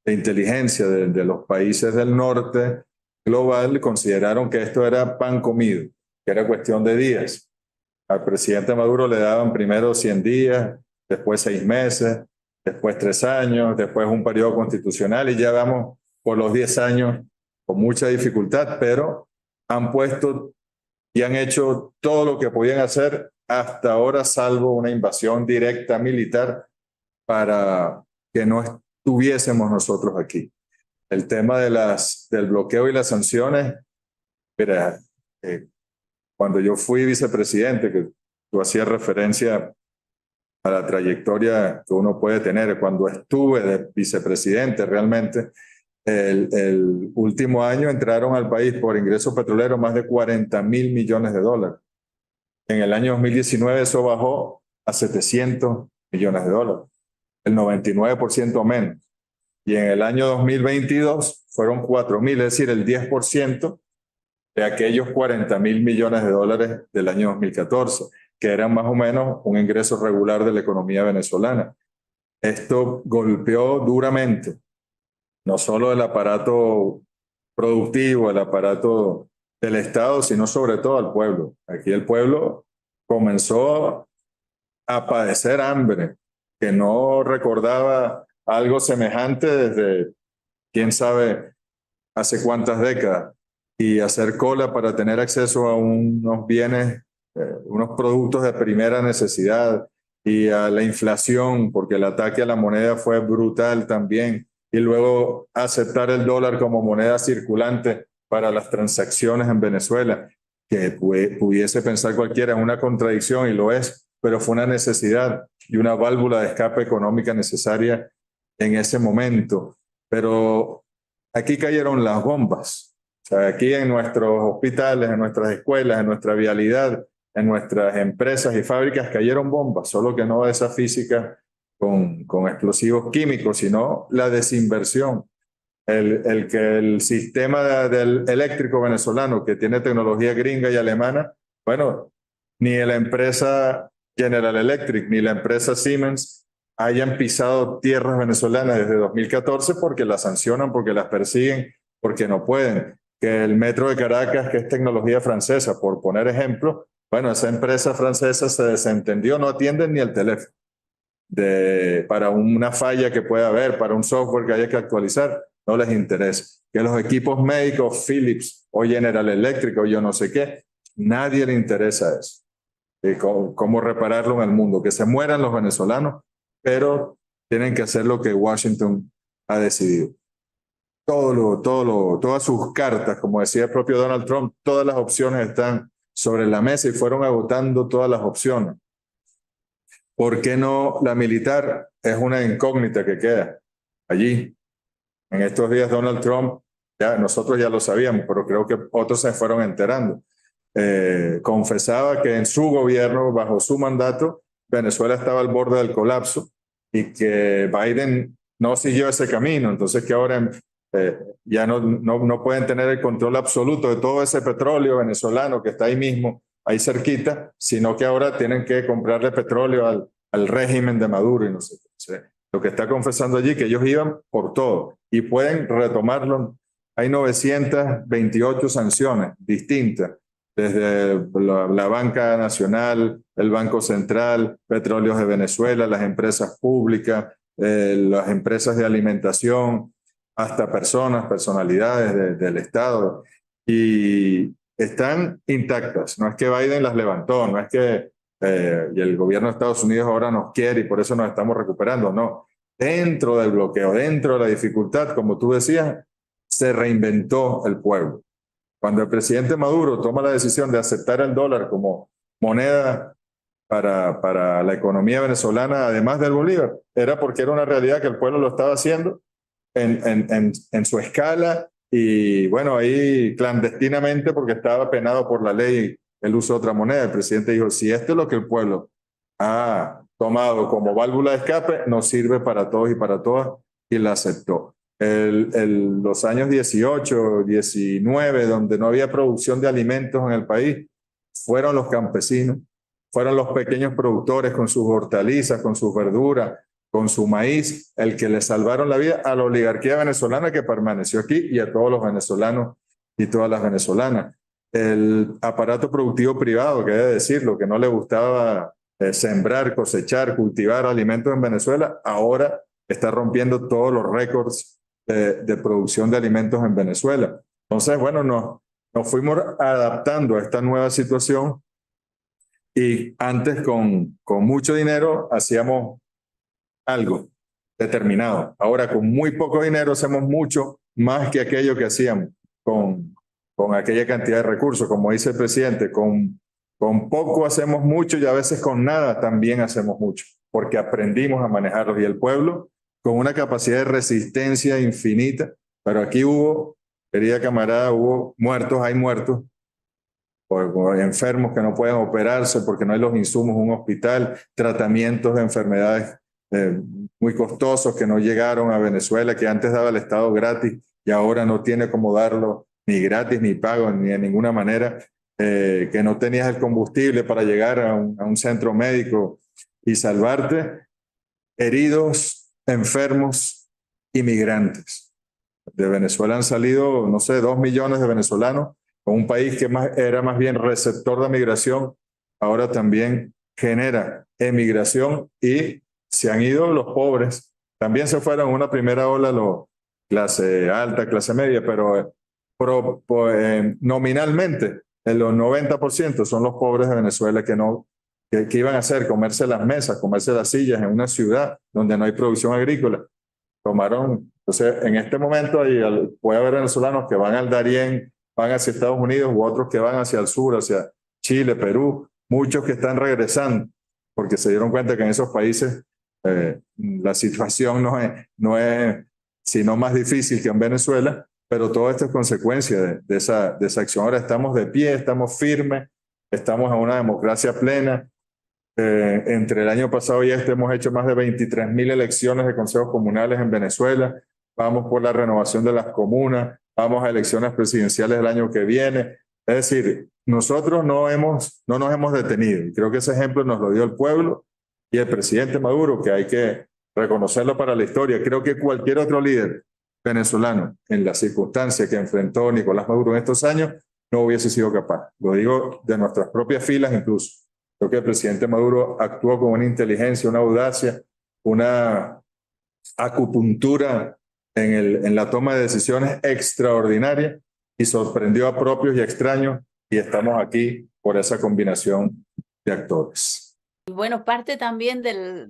de inteligencia de los países del norte global consideraron que esto era pan comido, que era cuestión de días. Al presidente Maduro le daban primero 100 días, después 6 meses, después 3 años, después un periodo constitucional y ya vamos por los 10 años con mucha dificultad, pero han puesto y han hecho todo lo que podían hacer hasta ahora, salvo una invasión directa militar para que no estuviésemos nosotros aquí. El tema del bloqueo y las sanciones, mira, cuando yo fui vicepresidente, que tú hacías referencia a la trayectoria que uno puede tener, cuando estuve de vicepresidente realmente, el último año entraron al país por ingresos petroleros más de 40.000 millones de dólares. En el año 2019 eso bajó a 700 millones de dólares, el 99% menos. Y en el año 2022 fueron 4.000, es decir, el 10% de aquellos 40.000 millones de dólares del año 2014, que eran más o menos un ingreso regular de la economía venezolana. Esto golpeó duramente no solo el aparato productivo, el aparato del Estado, sino sobre todo al pueblo. Aquí el pueblo comenzó a padecer hambre, que no recordaba algo semejante desde quién sabe hace cuántas décadas, y hacer cola para tener acceso a unos bienes, unos productos de primera necesidad, y a la inflación, porque el ataque a la moneda fue brutal también, y luego aceptar el dólar como moneda circulante para las transacciones en Venezuela, que pudiese pensar cualquiera es una contradicción y lo es, pero fue una necesidad y una válvula de escape económica necesaria en ese momento. Pero aquí cayeron las bombas. O sea, aquí en nuestros hospitales, en nuestras escuelas, en nuestra vialidad, en nuestras empresas y fábricas cayeron bombas, solo que no esa física con explosivos químicos, sino la desinversión. Que el sistema del eléctrico venezolano, que tiene tecnología gringa y alemana, bueno, ni la empresa General Electric ni la empresa Siemens hayan pisado tierras venezolanas desde 2014 porque las sancionan, porque las persiguen, porque no pueden. Que el metro de Caracas, que es tecnología francesa, por poner ejemplo, bueno, esa empresa francesa se desentendió, no atienden ni el teléfono para una falla que pueda haber, para un software que haya que actualizar, no les interesa. Que los equipos médicos, Philips o General Electric o yo no sé qué, nadie le interesa eso. Cómo repararlo en el mundo, que se mueran los venezolanos, pero tienen que hacer lo que Washington ha decidido. Todas sus cartas, como decía el propio Donald Trump, todas las opciones están sobre la mesa y fueron agotando todas las opciones. ¿Por qué no la militar? Es una incógnita que queda allí. En estos días Donald Trump Ya, nosotros ya lo sabíamos, pero creo que otros se fueron enterando. Confesaba que en su gobierno, bajo su mandato, Venezuela estaba al borde del colapso y que Biden no siguió ese camino. Entonces que ahora ya no pueden tener el control absoluto de todo ese petróleo venezolano que está ahí mismo, ahí cerquita, sino que ahora tienen que comprarle petróleo al régimen de Maduro y no sé qué. O sea, lo que está confesando allí, que ellos iban por todo y pueden retomarlo. Hay 928 sanciones distintas, desde la Banca Nacional, el Banco Central, Petróleos de Venezuela, las empresas públicas, las empresas de alimentación, hasta personas, personalidades del Estado. Y están intactas. No es que Biden las levantó, no es que y el gobierno de Estados Unidos ahora nos quiere y por eso nos estamos recuperando. No. Dentro del bloqueo, dentro de la dificultad, como tú decías, se reinventó el pueblo. Cuando el presidente Maduro toma la decisión de aceptar el dólar como moneda para la economía venezolana, además del bolívar, era porque era una realidad que el pueblo lo estaba haciendo en su escala y bueno, ahí clandestinamente porque estaba penado por la ley el uso de otra moneda. El presidente dijo, si esto es lo que el pueblo ha tomado como válvula de escape, nos sirve para todos y para todas, y la aceptó. Los años 18, 19, donde no había producción de alimentos en el país, fueron los campesinos, fueron los pequeños productores con sus hortalizas, con sus verduras, con su maíz, el que le salvaron la vida a la oligarquía venezolana que permaneció aquí y a todos los venezolanos y todas las venezolanas. El aparato productivo privado, que debe decirlo, que no le gustaba sembrar, cosechar, cultivar alimentos en Venezuela, ahora está rompiendo todos los récords de producción de alimentos en Venezuela. Entonces, bueno, nos fuimos adaptando a esta nueva situación y antes con mucho dinero hacíamos algo determinado. Ahora con muy poco dinero hacemos mucho más que aquello que hacíamos con aquella cantidad de recursos. Como dice el presidente, con poco hacemos mucho y a veces con nada también hacemos mucho, porque aprendimos a manejarlos y el pueblo con una capacidad de resistencia infinita. Pero aquí hubo, querida camarada, hubo muertos, hay muertos, por enfermos que no pueden operarse porque no hay los insumos en un hospital, tratamientos de enfermedades muy costosos que no llegaron a Venezuela, que antes daba el Estado gratis y ahora no tiene cómo darlo ni gratis, ni pago, ni de ninguna manera, que no tenías el combustible para llegar a un centro médico y salvarte, heridos, enfermos, inmigrantes. De Venezuela han salido, no sé, 2 millones de venezolanos, con un país que era más bien receptor de migración, ahora también genera emigración y se han ido los pobres. También se fueron en una primera ola los clase alta, clase media, pero nominalmente en los 90% son los pobres de Venezuela que iban a hacer, comerse las mesas, comerse las sillas en una ciudad donde no hay producción agrícola. Tomaron, entonces en este momento puede haber venezolanos que van al Darién, van hacia Estados Unidos u otros que van hacia el sur, hacia Chile, Perú, muchos que están regresando porque se dieron cuenta que en esos países la situación no es sino más difícil que en Venezuela, pero todo esto es consecuencia de esa acción. Ahora estamos de pie, estamos firmes, estamos en una democracia plena. Entre el año pasado y este hemos hecho más de 23.000 elecciones de consejos comunales en Venezuela. Vamos por la renovación de las comunas, vamos a elecciones presidenciales el año que viene. Es decir, nosotros no nos hemos detenido. Y creo que ese ejemplo nos lo dio el pueblo y el presidente Maduro, que hay que reconocerlo para la historia. Creo que cualquier otro líder venezolano, en la circunstancia que enfrentó Nicolás Maduro en estos años, no hubiese sido capaz. Lo digo de nuestras propias filas incluso. Creo que el presidente Maduro actuó con una inteligencia, una audacia, una acupuntura en la toma de decisiones extraordinaria y sorprendió a propios y extraños y estamos aquí por esa combinación de actores. Y bueno, parte también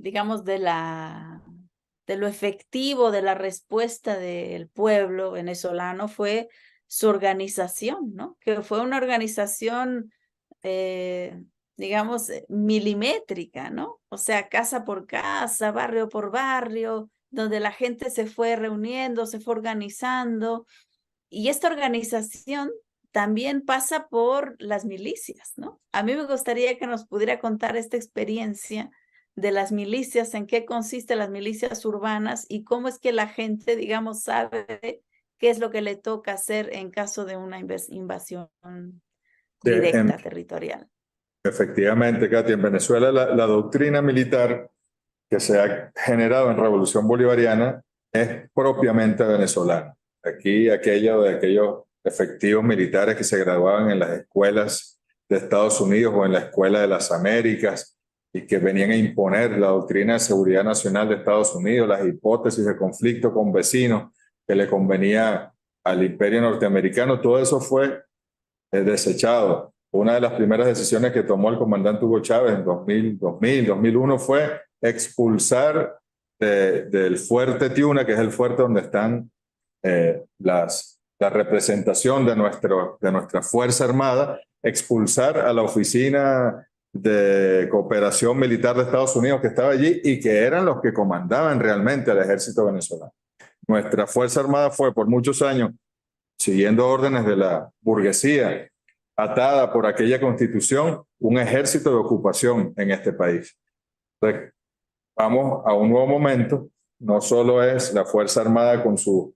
digamos, de lo efectivo de la respuesta del pueblo venezolano fue su organización, ¿no? Que fue una organización digamos, milimétrica, ¿no? O sea, casa por casa, barrio por barrio, donde la gente se fue reuniendo, se fue organizando. Y esta organización también pasa por las milicias, ¿no? A mí me gustaría que nos pudiera contar esta experiencia de las milicias, en qué consisten las milicias urbanas y cómo es que la gente, digamos, sabe qué es lo que le toca hacer en caso de una invasión directa territorial. Efectivamente, Katy, en Venezuela la doctrina militar que se ha generado en Revolución Bolivariana es propiamente venezolana. Aquí aquello de aquellos efectivos militares que se graduaban en las escuelas de Estados Unidos o en la Escuela de las Américas y que venían a imponer la doctrina de seguridad nacional de Estados Unidos, las hipótesis de conflicto con vecinos que le convenía al imperio norteamericano, todo eso fue desechado. Una de las primeras decisiones que tomó el comandante Hugo Chávez en 2001 fue expulsar del fuerte Tiuna, que es el fuerte donde están la representación de nuestra Fuerza Armada, expulsar a la Oficina de Cooperación Militar de Estados Unidos que estaba allí y que eran los que comandaban realmente al ejército venezolano. Nuestra Fuerza Armada fue por muchos años, siguiendo órdenes de la burguesía, atada por aquella constitución, un ejército de ocupación en este país. Entonces, vamos a un nuevo momento, no solo es la Fuerza Armada con sus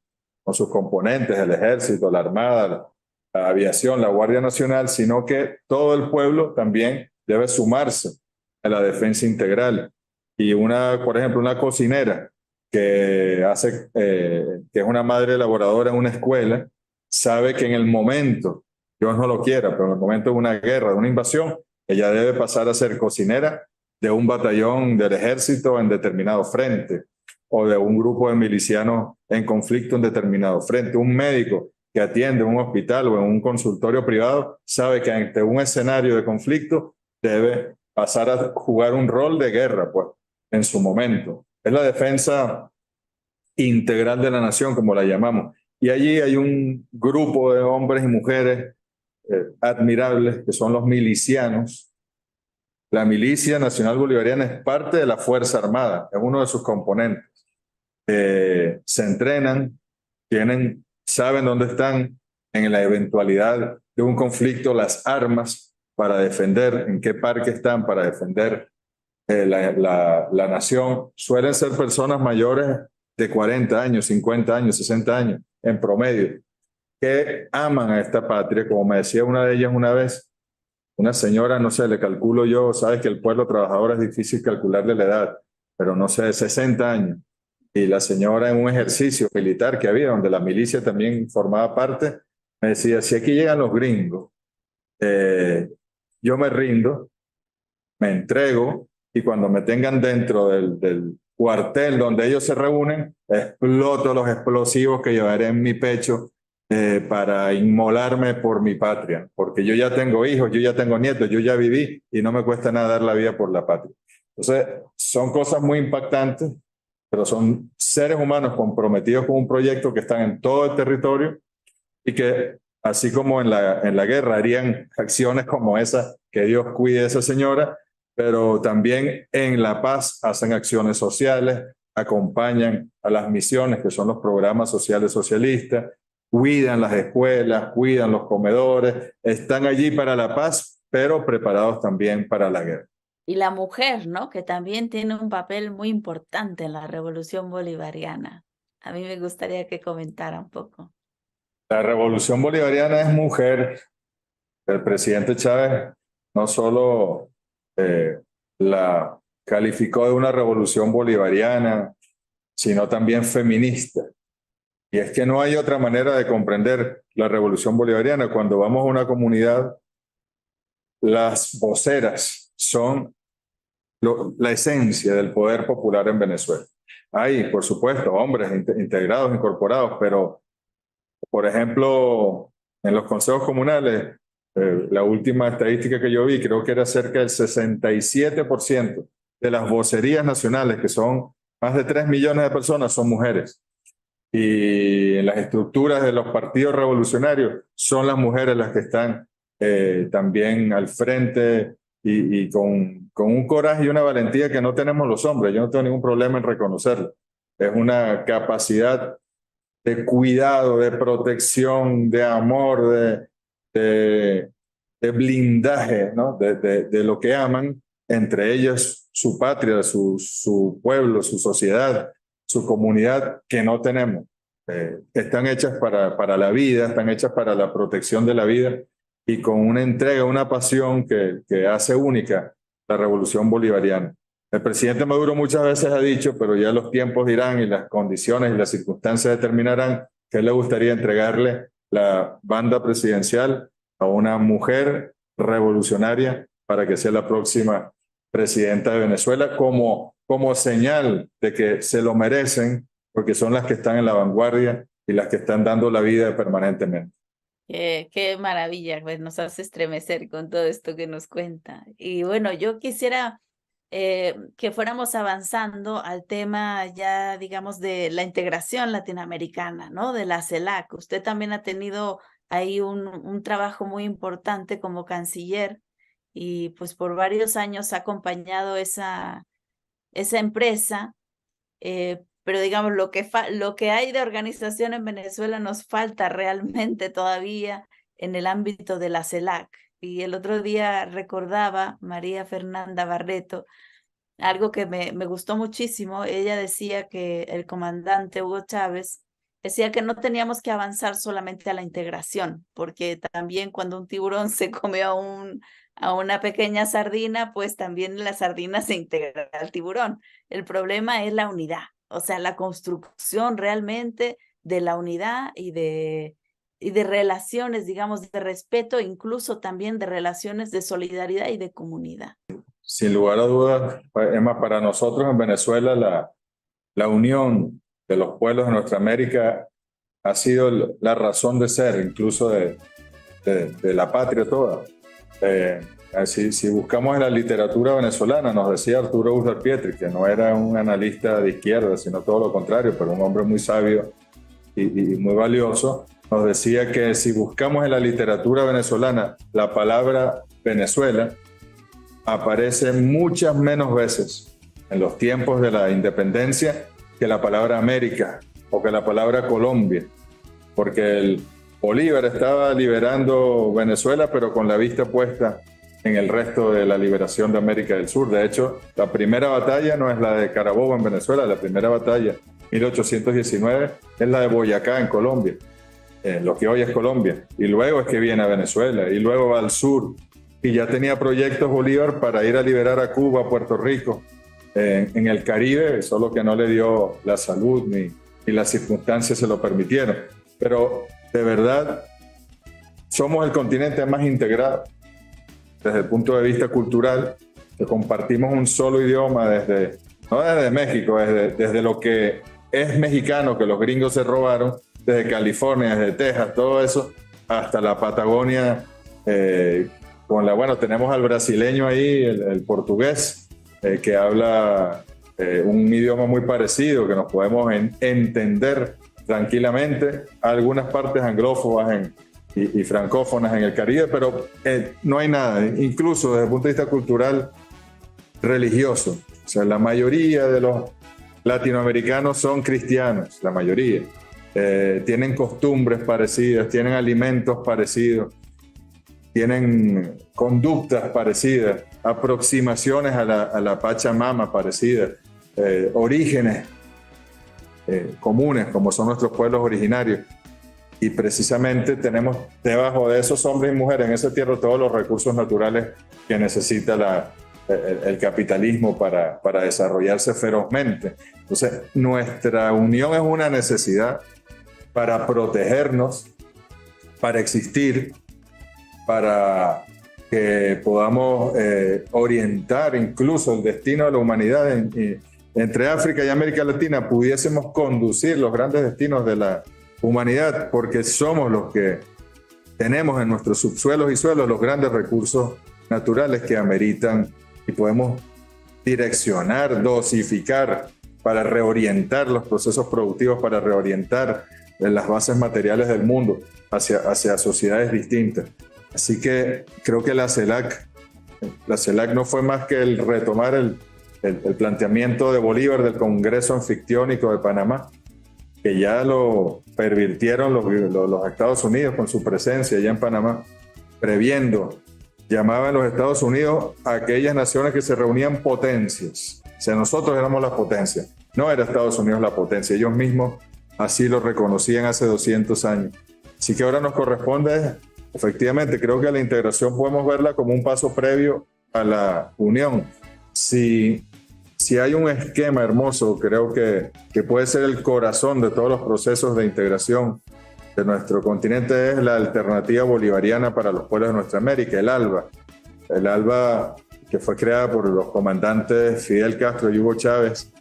componentes, el ejército, la armada, la aviación, la Guardia Nacional, sino que todo el pueblo también debe sumarse a la defensa integral. Y por ejemplo, una cocinera que es una madre elaboradora en una escuela, sabe que en el momento, Dios no lo quiera, pero en el momento de una guerra, de una invasión, ella debe pasar a ser cocinera de un batallón del ejército en determinado frente o de un grupo de milicianos en conflicto en determinado frente. Un médico que atiende en un hospital o en un consultorio privado sabe que ante un escenario de conflicto debe pasar a jugar un rol de guerra, pues, en su momento. Es la defensa integral de la nación, como la llamamos. Y allí hay un grupo de hombres y mujeres admirables, que son los milicianos. La Milicia Nacional Bolivariana es parte de la Fuerza Armada, es uno de sus componentes. Se entrenan, saben dónde están en la eventualidad de un conflicto, las armas para defender, en qué parque están para defender la nación. Suelen ser personas mayores de 40 años, 50 años, 60 años en promedio, que aman a esta patria, como me decía una de ellas una vez, una señora, no sé, le calculo yo, sabes que el pueblo trabajador es difícil calcularle la edad, pero no sé, 60 años. Y la señora en un ejercicio militar que había, donde la milicia también formaba parte, me decía, si aquí llegan los gringos, yo me rindo, me entrego, y cuando me tengan dentro del cuartel donde ellos se reúnen, exploto los explosivos que llevaré en mi pecho para inmolarme por mi patria, porque yo ya tengo hijos, yo ya tengo nietos, yo ya viví y no me cuesta nada dar la vida por la patria. Entonces, son cosas muy impactantes, pero son seres humanos comprometidos con un proyecto que están en todo el territorio y que, así como en la guerra, harían acciones como esa, que Dios cuide a esa señora, pero también en la paz hacen acciones sociales, acompañan a las misiones, que son los programas sociales socialistas, cuidan las escuelas, cuidan los comedores, están allí para la paz, pero preparados también para la guerra. Y la mujer, ¿no? Que también tiene un papel muy importante en la Revolución Bolivariana. A mí me gustaría que comentara un poco. La Revolución Bolivariana es mujer. El presidente Chávez no solo la calificó de una revolución bolivariana, sino también feminista. Y es que no hay otra manera de comprender la revolución bolivariana. Cuando vamos a una comunidad, las voceras son la esencia del poder popular en Venezuela. Hay, por supuesto, hombres integrados, incorporados, pero, por ejemplo, en los consejos comunales, la última estadística que yo vi, creo que era cerca del 67% de las vocerías nacionales, que son más de 3 millones de personas, son mujeres. Y en las estructuras de los partidos revolucionarios son las mujeres las que están también al frente y con un coraje y una valentía que no tenemos los hombres. Yo no tengo ningún problema en reconocerlo. Es una capacidad de cuidado, de protección, de amor, de blindaje, ¿no? De lo que aman, entre ellos su patria, su pueblo, su sociedad, su comunidad, que no tenemos. Están hechas para la vida, están hechas para la protección de la vida y con una entrega, una pasión que hace única la revolución bolivariana. El presidente Maduro muchas veces ha dicho, pero ya los tiempos dirán y las condiciones y las circunstancias determinarán, que él le gustaría entregarle la banda presidencial a una mujer revolucionaria para que sea la próxima presidenta de Venezuela, como señal de que se lo merecen, porque son las que están en la vanguardia y las que están dando la vida permanentemente. Qué maravilla, pues nos hace estremecer con todo esto que nos cuenta. Y bueno, yo quisiera que fuéramos avanzando al tema ya, digamos, de la integración latinoamericana, ¿no? De la CELAC. Usted también ha tenido ahí un trabajo muy importante como canciller y pues por varios años ha acompañado esa empresa, pero digamos, lo que hay de organización en Venezuela nos falta realmente todavía en el ámbito de la CELAC. Y el otro día recordaba María Fernanda Barreto algo que me gustó muchísimo. Ella decía que el comandante Hugo Chávez decía que no teníamos que avanzar solamente a la integración, porque también cuando un tiburón se come a una pequeña sardina, pues también la sardina se integra al tiburón. El problema es la unidad, o sea, la construcción realmente de la unidad y de relaciones, digamos, de respeto, incluso también de relaciones de solidaridad y de comunidad. Sin lugar a dudas, Emma, para nosotros en Venezuela la unión de los pueblos de nuestra América ha sido la razón de ser, incluso de la patria toda. Si buscamos en la literatura venezolana, nos decía Arturo Uslar Pietri, que no era un analista de izquierda, sino todo lo contrario, pero un hombre muy sabio y muy valioso, nos decía que si buscamos en la literatura venezolana la palabra Venezuela, aparece muchas menos veces en los tiempos de la independencia que la palabra América o que la palabra Colombia, porque el Bolívar estaba liberando Venezuela, pero con la vista puesta en el resto de la liberación de América del Sur. De hecho, la primera batalla no es la de Carabobo en Venezuela, la primera batalla, 1819, es la de Boyacá en Colombia, lo que hoy es Colombia, y luego es que viene a Venezuela, y luego va al sur, y ya tenía proyectos Bolívar para ir a liberar a Cuba, a Puerto Rico, en el Caribe, solo que no le dio la salud ni las circunstancias se lo permitieron. Pero de verdad, somos el continente más integrado desde el punto de vista cultural, que compartimos un solo idioma no desde México, desde lo que es mexicano, que los gringos se robaron, desde California, desde Texas, todo eso, hasta la Patagonia. Tenemos al brasileño ahí, el portugués, que habla un idioma muy parecido, que nos podemos entender tranquilamente. Algunas partes anglófonas y francófonas en el Caribe, pero no hay nada, incluso desde el punto de vista cultural, religioso. O sea, la mayoría de los latinoamericanos son cristianos, la mayoría. Tienen costumbres parecidas, tienen alimentos parecidos, tienen conductas parecidas, aproximaciones a la Pachamama parecidas, orígenes comunes como son nuestros pueblos originarios. Y precisamente tenemos debajo de esos hombres y mujeres en esa tierra todos los recursos naturales que necesita el capitalismo para desarrollarse ferozmente. Entonces, nuestra unión es una necesidad para protegernos, para existir, para que podamos orientar incluso el destino de la humanidad. Entre África y América Latina pudiésemos conducir los grandes destinos de la humanidad, porque somos los que tenemos en nuestros subsuelos y suelos los grandes recursos naturales que ameritan y podemos direccionar, dosificar para reorientar los procesos productivos, para reorientar las bases materiales del mundo hacia sociedades distintas. Así que creo que la CELAC no fue más que el retomar el planteamiento de Bolívar del Congreso Anfictiónico de Panamá, que ya lo pervirtieron los Estados Unidos con su presencia allá en Panamá, previendo, llamaban los Estados Unidos a aquellas naciones que se reunían potencias. O sea, nosotros éramos las potencias, no era Estados Unidos la potencia, ellos mismos así lo reconocían hace 200 años. Así que ahora nos corresponde, efectivamente, creo que la integración podemos verla como un paso previo a la unión. Si hay un esquema hermoso, creo que puede ser el corazón de todos los procesos de integración de nuestro continente, es la alternativa bolivariana para los pueblos de nuestra América, el ALBA. El ALBA, que fue creada por los comandantes Fidel Castro y Hugo Chávez,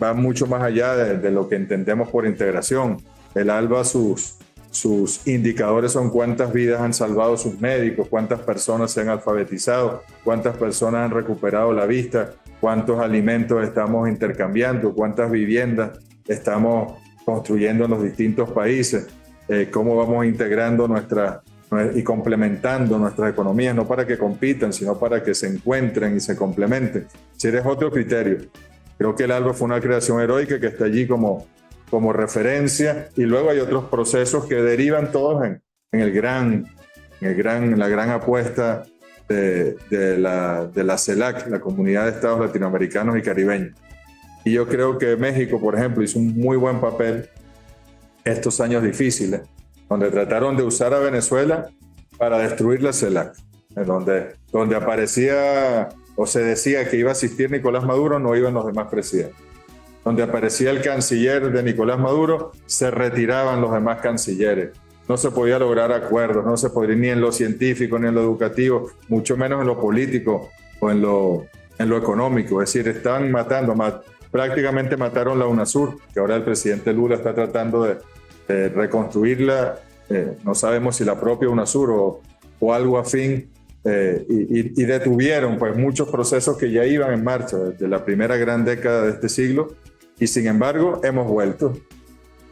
va mucho más allá de lo que entendemos por integración. El ALBA, sus indicadores son cuántas vidas han salvado sus médicos, cuántas personas se han alfabetizado, cuántas personas han recuperado la vista, cuántos alimentos estamos intercambiando, cuántas viviendas estamos construyendo en los distintos países, cómo vamos integrando y complementando nuestras economías, no para que compitan, sino para que se encuentren y se complementen. Si eres otro criterio, creo que el ALBA fue una creación heroica que está allí como referencia, y luego hay otros procesos que derivan todos en la gran apuesta de la CELAC, la Comunidad de Estados Latinoamericanos y Caribeños. Y yo creo que México, por ejemplo, hizo un muy buen papel estos años difíciles, donde trataron de usar a Venezuela para destruir la CELAC, donde aparecía o se decía que iba a asistir Nicolás Maduro, no iban los demás presidentes. Donde aparecía el canciller de Nicolás Maduro, se retiraban los demás cancilleres. No se podía lograr acuerdos, no se podía ni en lo científico, ni en lo educativo, mucho menos en lo político o en lo económico. Es decir, estaban prácticamente mataron la UNASUR, que ahora el presidente Lula está tratando de reconstruirla. No sabemos si la propia UNASUR o algo afín, y detuvieron pues muchos procesos que ya iban en marcha desde la primera gran década de este siglo, y sin embargo hemos vuelto.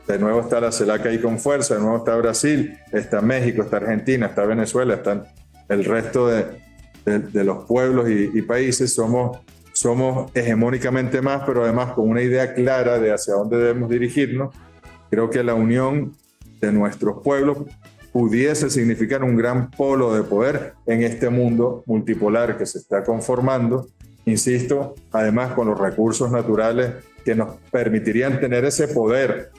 De nuevo está la CELAC ahí con fuerza, de nuevo está Brasil, está México, está Argentina, está Venezuela, están el resto de los pueblos y países. Somos hegemónicamente más, pero además con una idea clara de hacia dónde debemos dirigirnos. Creo que la unión de nuestros pueblos pudiese significar un gran polo de poder en este mundo multipolar que se está conformando, insisto, además con los recursos naturales que nos permitirían tener ese poder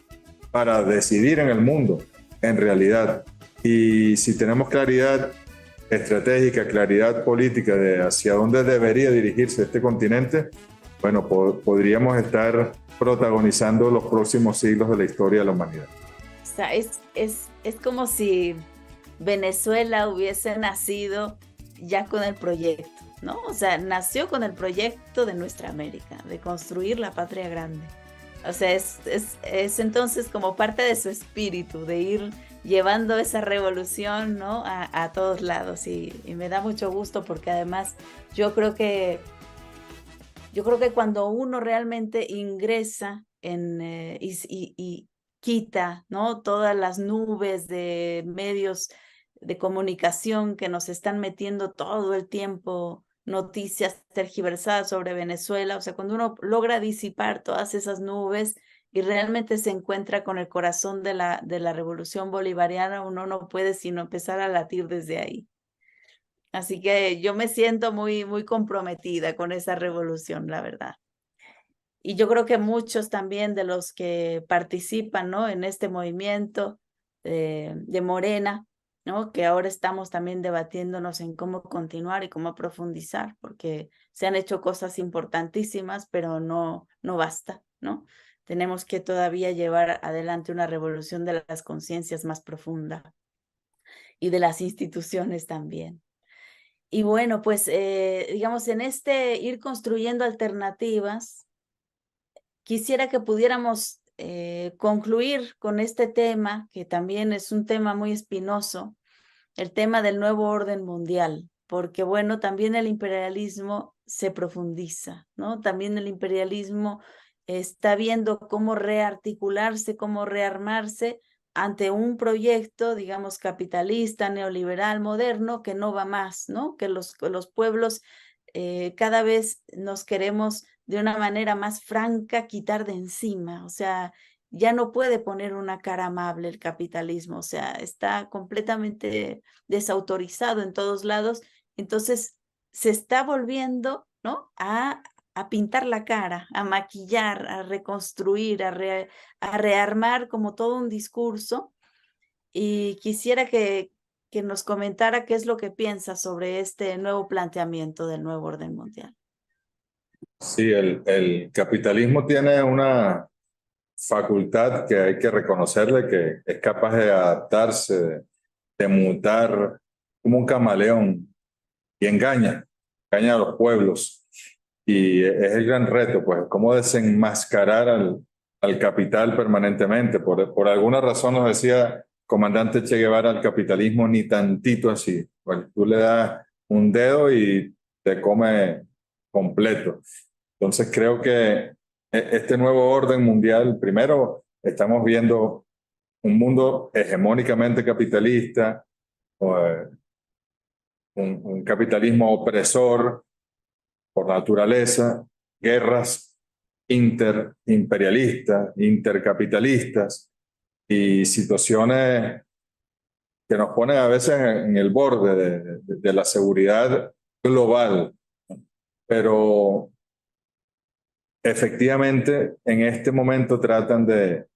para decidir en el mundo, en realidad. Y si tenemos claridad estratégica, claridad política de hacia dónde debería dirigirse este continente, bueno, podríamos estar protagonizando los próximos siglos de la historia de la humanidad. O sea, es como si Venezuela hubiese nacido ya con el proyecto, ¿no? O sea, nació con el proyecto de nuestra América, de construir la patria grande. O sea, es entonces como parte de su espíritu, de ir llevando esa revolución, ¿no? a todos lados. Y me da mucho gusto porque además yo creo que cuando uno realmente ingresa y quita, ¿no? Todas las nubes de medios de comunicación que nos están metiendo todo el tiempo noticias tergiversadas sobre Venezuela, o sea, cuando uno logra disipar todas esas nubes y realmente se encuentra con el corazón de la revolución bolivariana, uno no puede sino empezar a latir desde ahí. Así que yo me siento muy, muy comprometida con esa revolución, la verdad. Y yo creo que muchos también de los que participan, ¿no? en este movimiento de Morena, ¿no? que ahora estamos también debatiéndonos en cómo continuar y cómo profundizar, porque se han hecho cosas importantísimas, pero no basta, ¿no? Tenemos que todavía llevar adelante una revolución de las conciencias más profunda y de las instituciones también. Y bueno, pues digamos, en este ir construyendo alternativas, quisiera que pudiéramos concluir con este tema, que también es un tema muy espinoso, el tema del nuevo orden mundial, porque bueno, también el imperialismo se profundiza, ¿no? También el imperialismo está viendo cómo rearticularse, cómo rearmarse ante un proyecto, digamos, capitalista, neoliberal, moderno, que no va más, ¿no? Que los pueblos cada vez nos queremos de una manera más franca quitar de encima. O sea, ya no puede poner una cara amable el capitalismo, o sea, está completamente desautorizado en todos lados. Entonces, se está volviendo, ¿no? A pintar la cara, a maquillar, a reconstruir, a rearmar como todo un discurso. Y quisiera que nos comentara qué es lo que piensa sobre este nuevo planteamiento del nuevo orden mundial. Sí, el capitalismo tiene una facultad que hay que reconocerle, que es capaz de adaptarse, de mutar como un camaleón y engaña a los pueblos. Y es el gran reto, pues, cómo desenmascarar al capital permanentemente. Por alguna razón nos decía comandante Che Guevara, al capitalismo ni tantito así. Bueno, tú le das un dedo y te come completo. Entonces creo que este nuevo orden mundial, primero estamos viendo un mundo hegemónicamente capitalista, un capitalismo opresor por naturaleza, guerras interimperialistas, intercapitalistas y situaciones que nos ponen a veces en el borde de la seguridad global. Pero efectivamente en este momento tratan de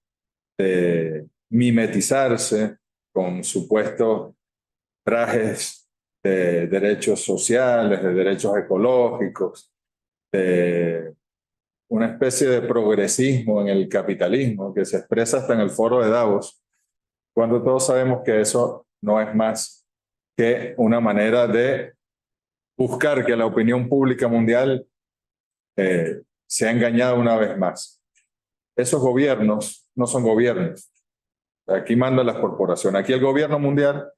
mimetizarse con supuestos trajes de derechos sociales, de derechos ecológicos, de una especie de progresismo en el capitalismo que se expresa hasta en el foro de Davos, cuando todos sabemos que eso no es más que una manera de buscar que la opinión pública mundial sea engañada una vez más. Esos gobiernos no son gobiernos. Aquí mandan las corporaciones. Aquí el gobierno mundial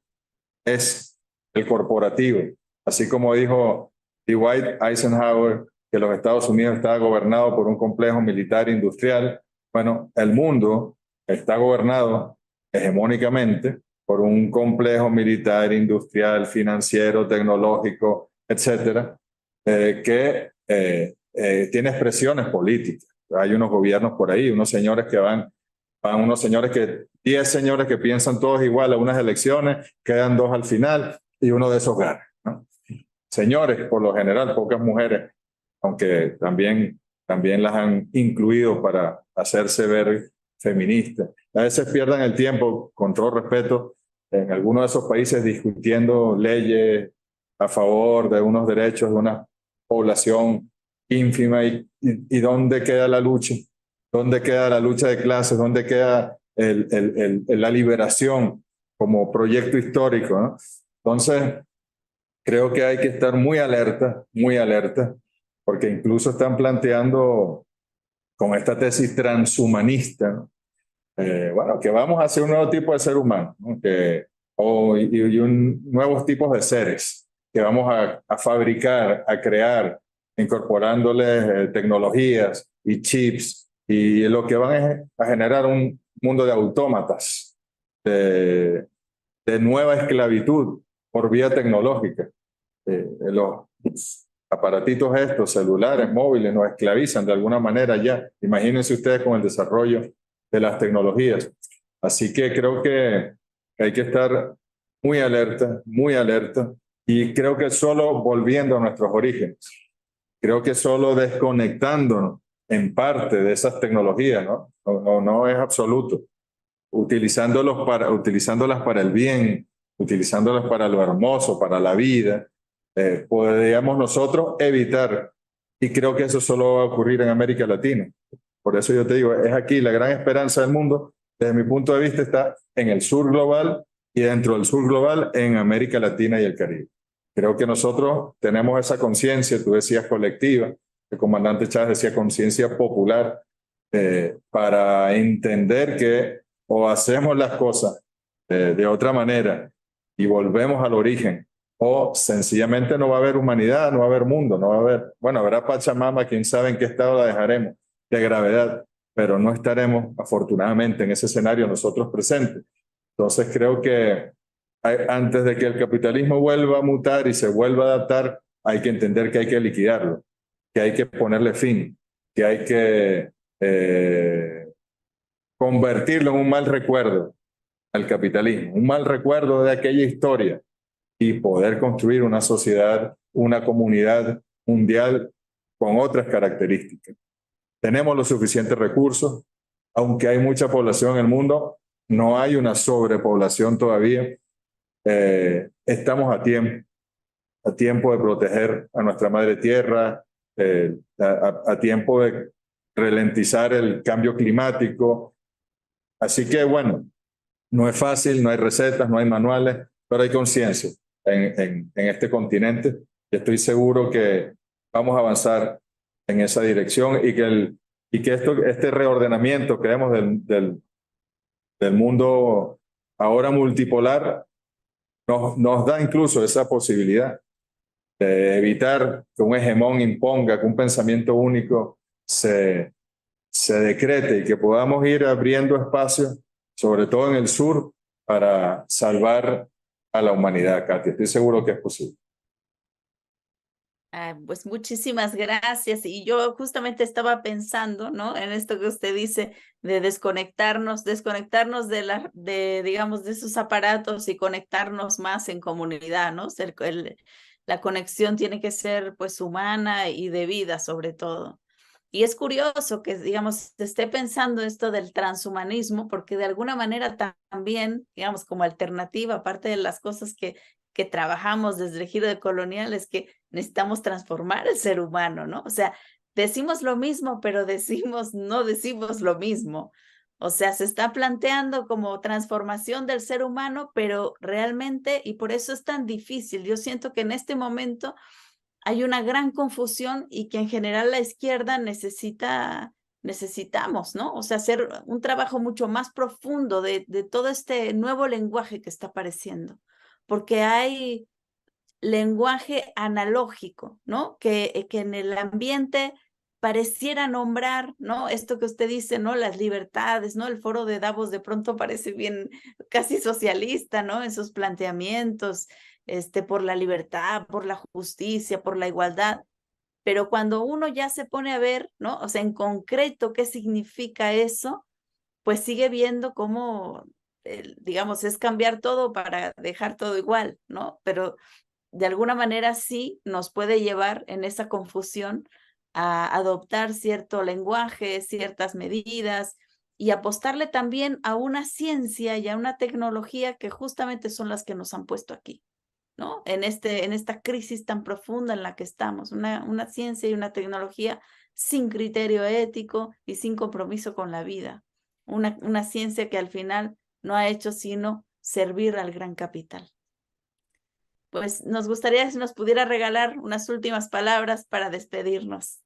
es el corporativo. Así como dijo Dwight Eisenhower, que los Estados Unidos estaba gobernado por un complejo militar industrial. Bueno, el mundo está gobernado hegemónicamente por un complejo militar, industrial, financiero, tecnológico, etcétera, que tiene expresiones políticas. Hay unos gobiernos por ahí, unos señores que van unos señores 10 señores que piensan todos igual a unas elecciones, quedan 2 al final y uno de esos gana, ¿no? Señores, por lo general, pocas mujeres, aunque también las han incluido para hacerse ver feministas. A veces pierdan el tiempo, con todo respeto, en algunos de esos países discutiendo leyes a favor de unos derechos de una población ínfima y ¿dónde queda la lucha? ¿Dónde queda la lucha de clases? ¿Dónde queda la liberación como proyecto histórico, ¿no? Entonces, creo que hay que estar muy alerta, porque incluso están planteando con esta tesis transhumanista, ¿no? Bueno, que vamos a hacer un nuevo tipo de ser humano, ¿no? Nuevos tipos de seres que vamos a fabricar, a crear, incorporándoles tecnologías y chips, y lo que van es a generar un mundo de autómatas, de nueva esclavitud por vía tecnológica. Los aparatitos estos, celulares, móviles, nos esclavizan de alguna manera ya. Imagínense ustedes con el desarrollo de las tecnologías. Así que creo que hay que estar muy alerta, y creo que solo volviendo a nuestros orígenes, creo que solo desconectándonos en parte de esas tecnologías, ¿no? No es absoluto, utilizándolas para el bien, utilizándolas para lo hermoso, para la vida, podríamos nosotros evitar, y creo que eso solo va a ocurrir en América Latina. Por eso yo te digo, es aquí la gran esperanza del mundo, desde mi punto de vista, está en el sur global, y dentro del sur global en América Latina y el Caribe. Creo que nosotros tenemos esa conciencia, tú decías colectiva, el comandante Chávez decía conciencia popular, para entender que o hacemos las cosas de otra manera y volvemos al origen, o sencillamente no va a haber humanidad, no va a haber mundo, no va a haber, bueno, habrá Pachamama, quién sabe en qué estado la dejaremos de gravedad, pero no estaremos afortunadamente en ese escenario nosotros presentes. Entonces creo que antes de que el capitalismo vuelva a mutar y se vuelva a adaptar, hay que entender que hay que liquidarlo, que hay que ponerle fin, que hay que convertirlo en un mal recuerdo al capitalismo, un mal recuerdo de aquella historia y poder construir una sociedad, una comunidad mundial con otras características. Tenemos los suficientes recursos, aunque hay mucha población en el mundo, no hay una sobrepoblación todavía. Estamos a tiempo de proteger a nuestra madre tierra, a tiempo de ralentizar el cambio climático. Así que bueno, no es fácil, no hay recetas, no hay manuales, pero hay conciencia en este continente y estoy seguro que vamos a avanzar en esa dirección y que este reordenamiento que vemos del mundo ahora multipolar nos da incluso esa posibilidad de evitar que un hegemón imponga, que un pensamiento único se decrete y que podamos ir abriendo espacios, sobre todo en el sur, para salvar a la humanidad, Katia. Estoy seguro que es posible. Pues muchísimas gracias. Y yo justamente estaba pensando, ¿no? En esto que usted dice de desconectarnos digamos, de esos aparatos y conectarnos más en comunidad, ¿no? La conexión tiene que ser, pues, humana y de vida, sobre todo. Y es curioso que, digamos, se esté pensando esto del transhumanismo, porque de alguna manera también, digamos, como alternativa, aparte de las cosas que trabajamos desde el giro de colonial, es que necesitamos transformar el ser humano, ¿no? O sea, decimos lo mismo, pero no decimos lo mismo. O sea, se está planteando como transformación del ser humano, pero realmente, y por eso es tan difícil, yo siento que en este momento hay una gran confusión y que en general la izquierda necesitamos, ¿no? O sea, hacer un trabajo mucho más profundo de todo este nuevo lenguaje que está apareciendo, porque hay lenguaje analógico, ¿no? Que en el ambiente pareciera nombrar, ¿no? Esto que usted dice, ¿no? Las libertades, ¿no? El foro de Davos de pronto parece bien casi socialista, ¿no? En sus planteamientos, por la libertad, por la justicia, por la igualdad. Pero cuando uno ya se pone a ver, ¿no? O sea, en concreto, ¿qué significa eso? Pues sigue viendo cómo, digamos, es cambiar todo para dejar todo igual, ¿no? Pero de alguna manera sí nos puede llevar en esa confusión a adoptar cierto lenguaje, ciertas medidas y apostarle también a una ciencia y a una tecnología que justamente son las que nos han puesto aquí, ¿no? En esta crisis tan profunda en la que estamos, una ciencia y una tecnología sin criterio ético y sin compromiso con la vida, una ciencia que al final no ha hecho sino servir al gran capital. Pues nos gustaría si nos pudiera regalar unas últimas palabras para despedirnos.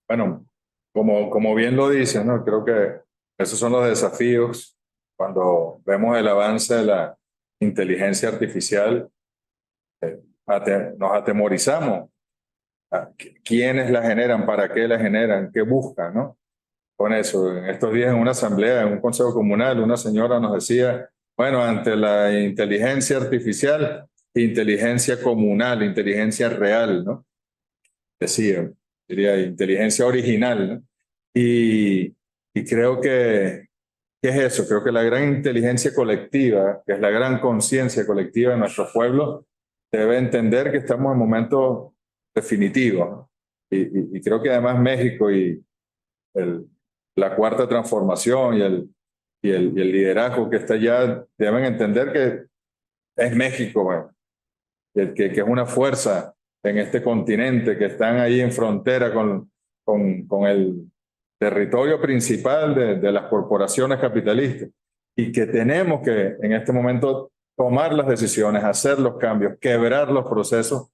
Bueno, como bien lo dice, ¿no? Creo que esos son los desafíos cuando vemos el avance de la inteligencia artificial. Nos atemorizamos. ¿Quiénes la generan? ¿Para qué la generan? ¿Qué buscan? ¿No? Con eso, en estos días en una asamblea, en un consejo comunal, una señora nos decía, bueno, ante la inteligencia artificial, inteligencia comunal, inteligencia real, ¿no? Diría inteligencia original, ¿no? Y creo que, ¿qué es eso? Creo que la gran inteligencia colectiva, que es la gran conciencia colectiva de nuestros pueblos, debe entender que estamos en momentos definitivos, ¿no? Y creo que además México y el, la cuarta transformación y el liderazgo que está allá deben entender que es México, bueno, que es una fuerza en este continente, que están ahí en frontera con el territorio principal de las corporaciones capitalistas y que tenemos que en este momento tomar las decisiones, hacer los cambios, quebrar los procesos,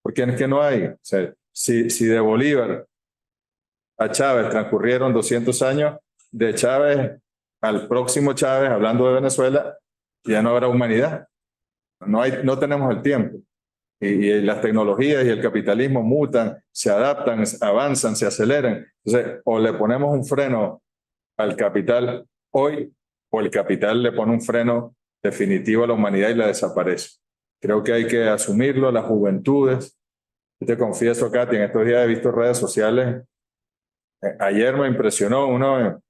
porque es que no hay. O sea, si de Bolívar a Chávez transcurrieron 200 años, de Chávez al próximo Chávez, hablando de Venezuela, ya no habrá humanidad. No tenemos el tiempo. Y las tecnologías y el capitalismo mutan, se adaptan, avanzan, se aceleran. Entonces, o le ponemos un freno al capital hoy, o el capital le pone un freno definitivo a la humanidad y la desaparece. Creo que hay que asumirlo, las juventudes, Yo te confieso, Katy, en estos días he visto redes sociales. Ayer me impresionó uno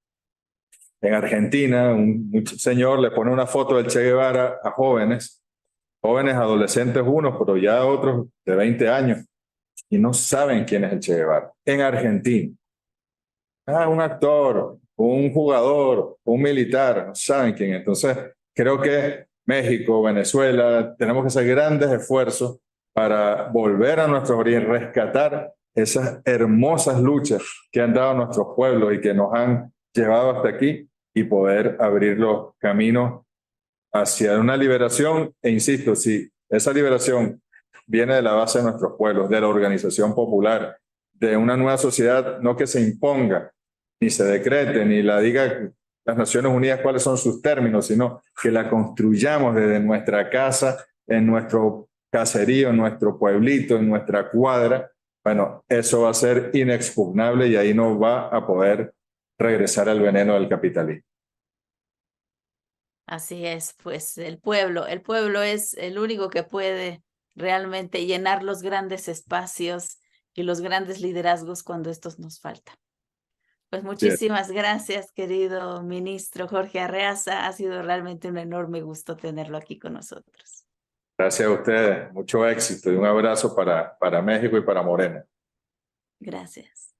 en Argentina, un señor le pone una foto del Che Guevara a jóvenes adolescentes unos, pero ya otros de 20 años, y no saben quién es el Che Guevara. En Argentina. Un actor, un jugador, un militar, no saben quién es. Entonces, creo que México, Venezuela, tenemos que hacer grandes esfuerzos para volver a nuestros orígenes, rescatar esas hermosas luchas que han dado nuestros pueblos y que nos han llevado hasta aquí y poder abrir los caminos hacia una liberación. E insisto, si esa liberación viene de la base de nuestros pueblos, de la organización popular, de una nueva sociedad, no que se imponga, ni se decrete, ni la diga las Naciones Unidas cuáles son sus términos, sino que la construyamos desde nuestra casa, en nuestro caserío, en nuestro pueblito, en nuestra cuadra. Bueno, eso va a ser inexpugnable y ahí no va a poder regresar al veneno del capitalismo. Así es, pues el pueblo es el único que puede realmente llenar los grandes espacios y los grandes liderazgos cuando estos nos faltan. Pues muchísimas gracias, querido ministro Jorge Arreaza. Ha sido realmente un enorme gusto tenerlo aquí con nosotros. Gracias a ustedes, mucho éxito y un abrazo para México y para Morena. Gracias.